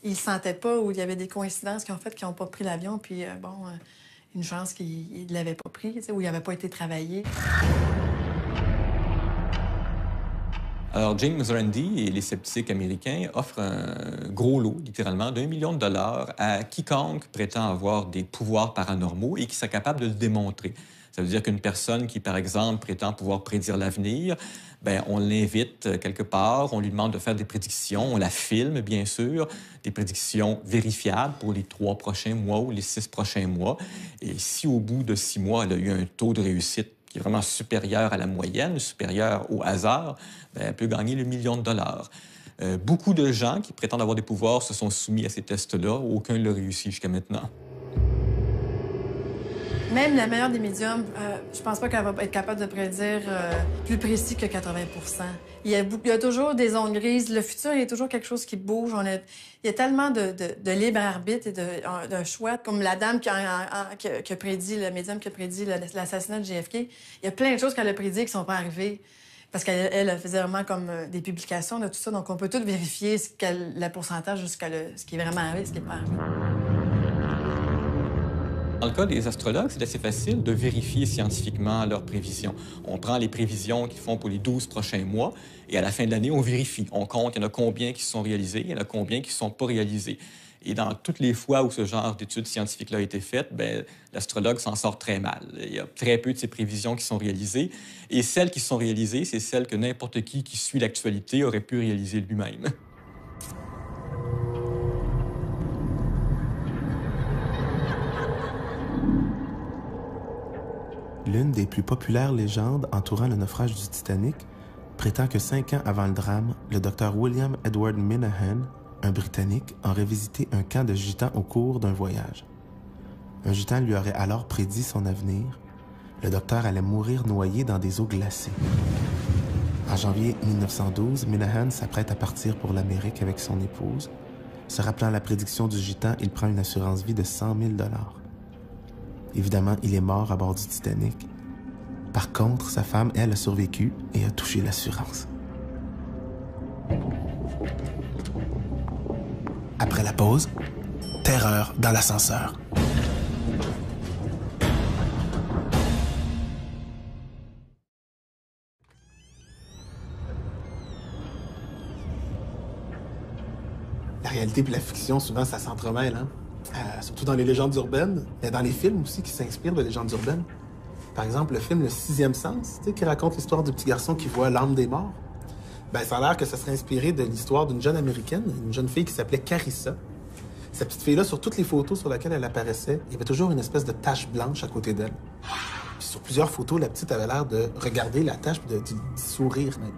ils ne le sentaient pas, ou il y avait des coïncidences qui ont fait qu'ils n'ont pas pris l'avion, puis une chance qu'ils ne l'avaient pas pris, ou il n'avait pas été travaillé. Alors, James Randi et les sceptiques américains offrent un gros lot, littéralement, d'1 million de dollars à quiconque prétend avoir des pouvoirs paranormaux et qui serait capable de le démontrer. Ça veut dire qu'une personne qui, par exemple, prétend pouvoir prédire l'avenir, bien, on l'invite quelque part, on lui demande de faire des prédictions, on la filme, bien sûr, des prédictions vérifiables pour les 3 prochains mois ou les 6 prochains mois. Et si au bout de 6 mois, elle a eu un taux de réussite qui est vraiment supérieur à la moyenne, supérieur au hasard, bien, elle peut gagner le 1 million de dollars. Beaucoup de gens qui prétendent avoir des pouvoirs se sont soumis à ces tests-là. Aucun ne l'a réussi jusqu'à maintenant. Même la meilleure des médiums, je pense pas qu'elle va être capable de prédire plus précis que 80 % il y a toujours des zones grises. Le futur, il y a toujours quelque chose qui bouge. Il y a tellement de libre arbitre et de choix. Comme la dame qui a prédit, le médium qui a prédit l'assassinat de JFK, il y a plein de choses qu'elle a prédit qui sont pas arrivées. Parce qu'elle faisait vraiment comme des publications de tout ça. Donc, on peut tout vérifier le pourcentage jusqu'à ce qui est vraiment arrivé, ce qui n'est pas arrivé. Dans le cas des astrologues, c'est assez facile de vérifier scientifiquement leurs prévisions. On prend les prévisions qu'ils font pour les 12 prochains mois et à la fin de l'année, on vérifie. On compte, il y en a combien qui se sont réalisés, il y en a combien qui ne sont pas réalisés. Et dans toutes les fois où ce genre d'études scientifiques-là a été faite, bien, l'astrologue s'en sort très mal. Il y a très peu de ces prévisions qui sont réalisées. Et celles qui sont réalisées, c'est celles que n'importe qui suit l'actualité aurait pu réaliser lui-même. L'une des plus populaires légendes entourant le naufrage du Titanic prétend que 5 ans avant le drame, le docteur William Edward Minahan, un Britannique, aurait visité un camp de gitans au cours d'un voyage. Un gitan lui aurait alors prédit son avenir. Le docteur allait mourir noyé dans des eaux glacées. En janvier 1912, Minahan s'apprête à partir pour l'Amérique avec son épouse. Se rappelant la prédiction du gitan, il prend une assurance vie de 100 000 $. Évidemment, il est mort à bord du Titanic. Par contre, sa femme, elle, a survécu et a touché l'assurance. Après la pause, terreur dans l'ascenseur. La réalité et la fiction, souvent, ça s'entremêle, hein? Surtout dans les légendes urbaines, mais dans les films aussi qui s'inspirent de légendes urbaines. Par exemple, le film Le Sixième Sens, qui raconte l'histoire du petit garçon qui voit l'âme des morts. Ben, ça a l'air que ça serait inspiré de l'histoire d'une jeune Américaine, une jeune fille qui s'appelait Carissa. Cette petite fille-là, sur toutes les photos sur lesquelles elle apparaissait, il y avait toujours une espèce de tache blanche à côté d'elle. Puis sur plusieurs photos, la petite avait l'air de regarder la tache et d'y sourire même.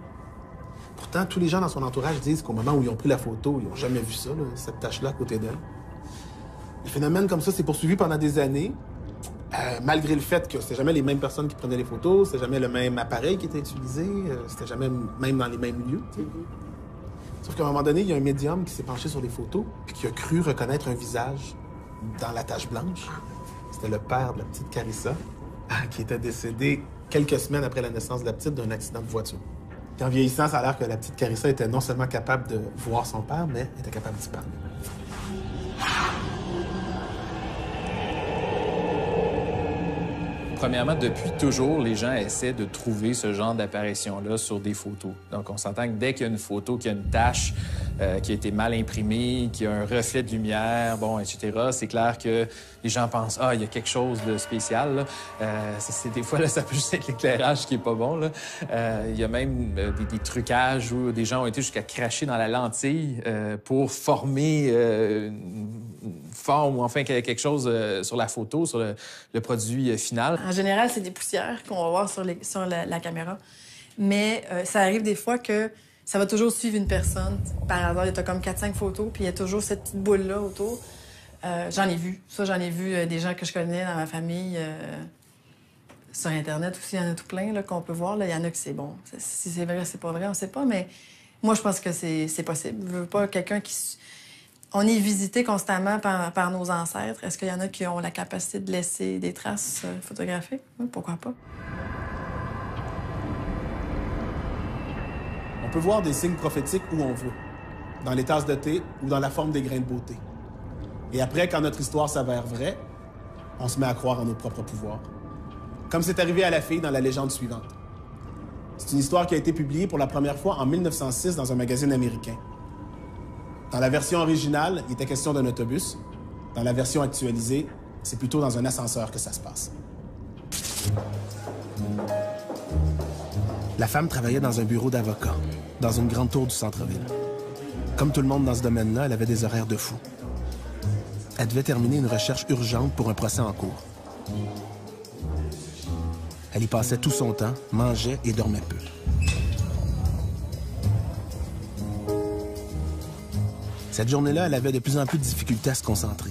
Pourtant, tous les gens dans son entourage disent qu'au moment où ils ont pris la photo, ils n'ont jamais vu ça, là, cette tache-là à côté d'elle. Le phénomène comme ça s'est poursuivi pendant des années, malgré le fait que c'était jamais les mêmes personnes qui prenaient les photos, c'était jamais le même appareil qui était utilisé, c'était jamais même dans les mêmes lieux. Sauf qu'à un moment donné, il y a un médium qui s'est penché sur les photos puis qui a cru reconnaître un visage dans la tache blanche. C'était le père de la petite Carissa, qui était décédé quelques semaines après la naissance de la petite d'un accident de voiture. Puis en vieillissant, ça a l'air que la petite Carissa était non seulement capable de voir son père, mais était capable d'y parler. Premièrement, depuis toujours, les gens essaient de trouver ce genre d'apparition-là sur des photos. Donc, on s'entend que dès qu'il y a une photo qui a une tache, qui a été mal imprimée, qui a un reflet de lumière, bon, etc., c'est clair que les gens pensent « Ah, il y a quelque chose de spécial. » là. Des fois, là, ça peut juste être l'éclairage qui est pas bon. Là. Il y a même des trucages où des gens ont été jusqu'à cracher dans la lentille pour former une forme ou enfin quelque chose sur la photo, sur le produit final. En général, c'est des poussières qu'on va voir sur la caméra. Mais ça arrive des fois que ça va toujours suivre une personne. Par hasard, il y a comme 4-5 photos, puis il y a toujours cette petite boule-là autour. J'en ai vu. Ça, j'en ai vu des gens que je connais dans ma famille. Sur Internet aussi, il y en a tout plein qu'on peut voir. Là. Il y en a que c'est bon. Si c'est vrai, c'est pas vrai, on sait pas. Mais moi, je pense que c'est possible. Je veux pas quelqu'un qui... On est visité constamment par nos ancêtres. Est-ce qu'il y en a qui ont la capacité de laisser des traces photographiques? Oui, pourquoi pas? On peut voir des signes prophétiques où on veut, dans les tasses de thé ou dans la forme des grains de beauté. Et après, quand notre histoire s'avère vraie, on se met à croire en nos propres pouvoirs. Comme c'est arrivé à la fille dans la légende suivante. C'est une histoire qui a été publiée pour la première fois en 1906 dans un magazine américain. Dans la version originale, il était question d'un autobus. Dans la version actualisée, c'est plutôt dans un ascenseur que ça se passe. La femme travaillait dans un bureau d'avocat, dans une grande tour du centre-ville. Comme tout le monde dans ce domaine-là, elle avait des horaires de fou. Elle devait terminer une recherche urgente pour un procès en cours. Elle y passait tout son temps, mangeait et dormait peu. Cette journée-là, elle avait de plus en plus de difficultés à se concentrer.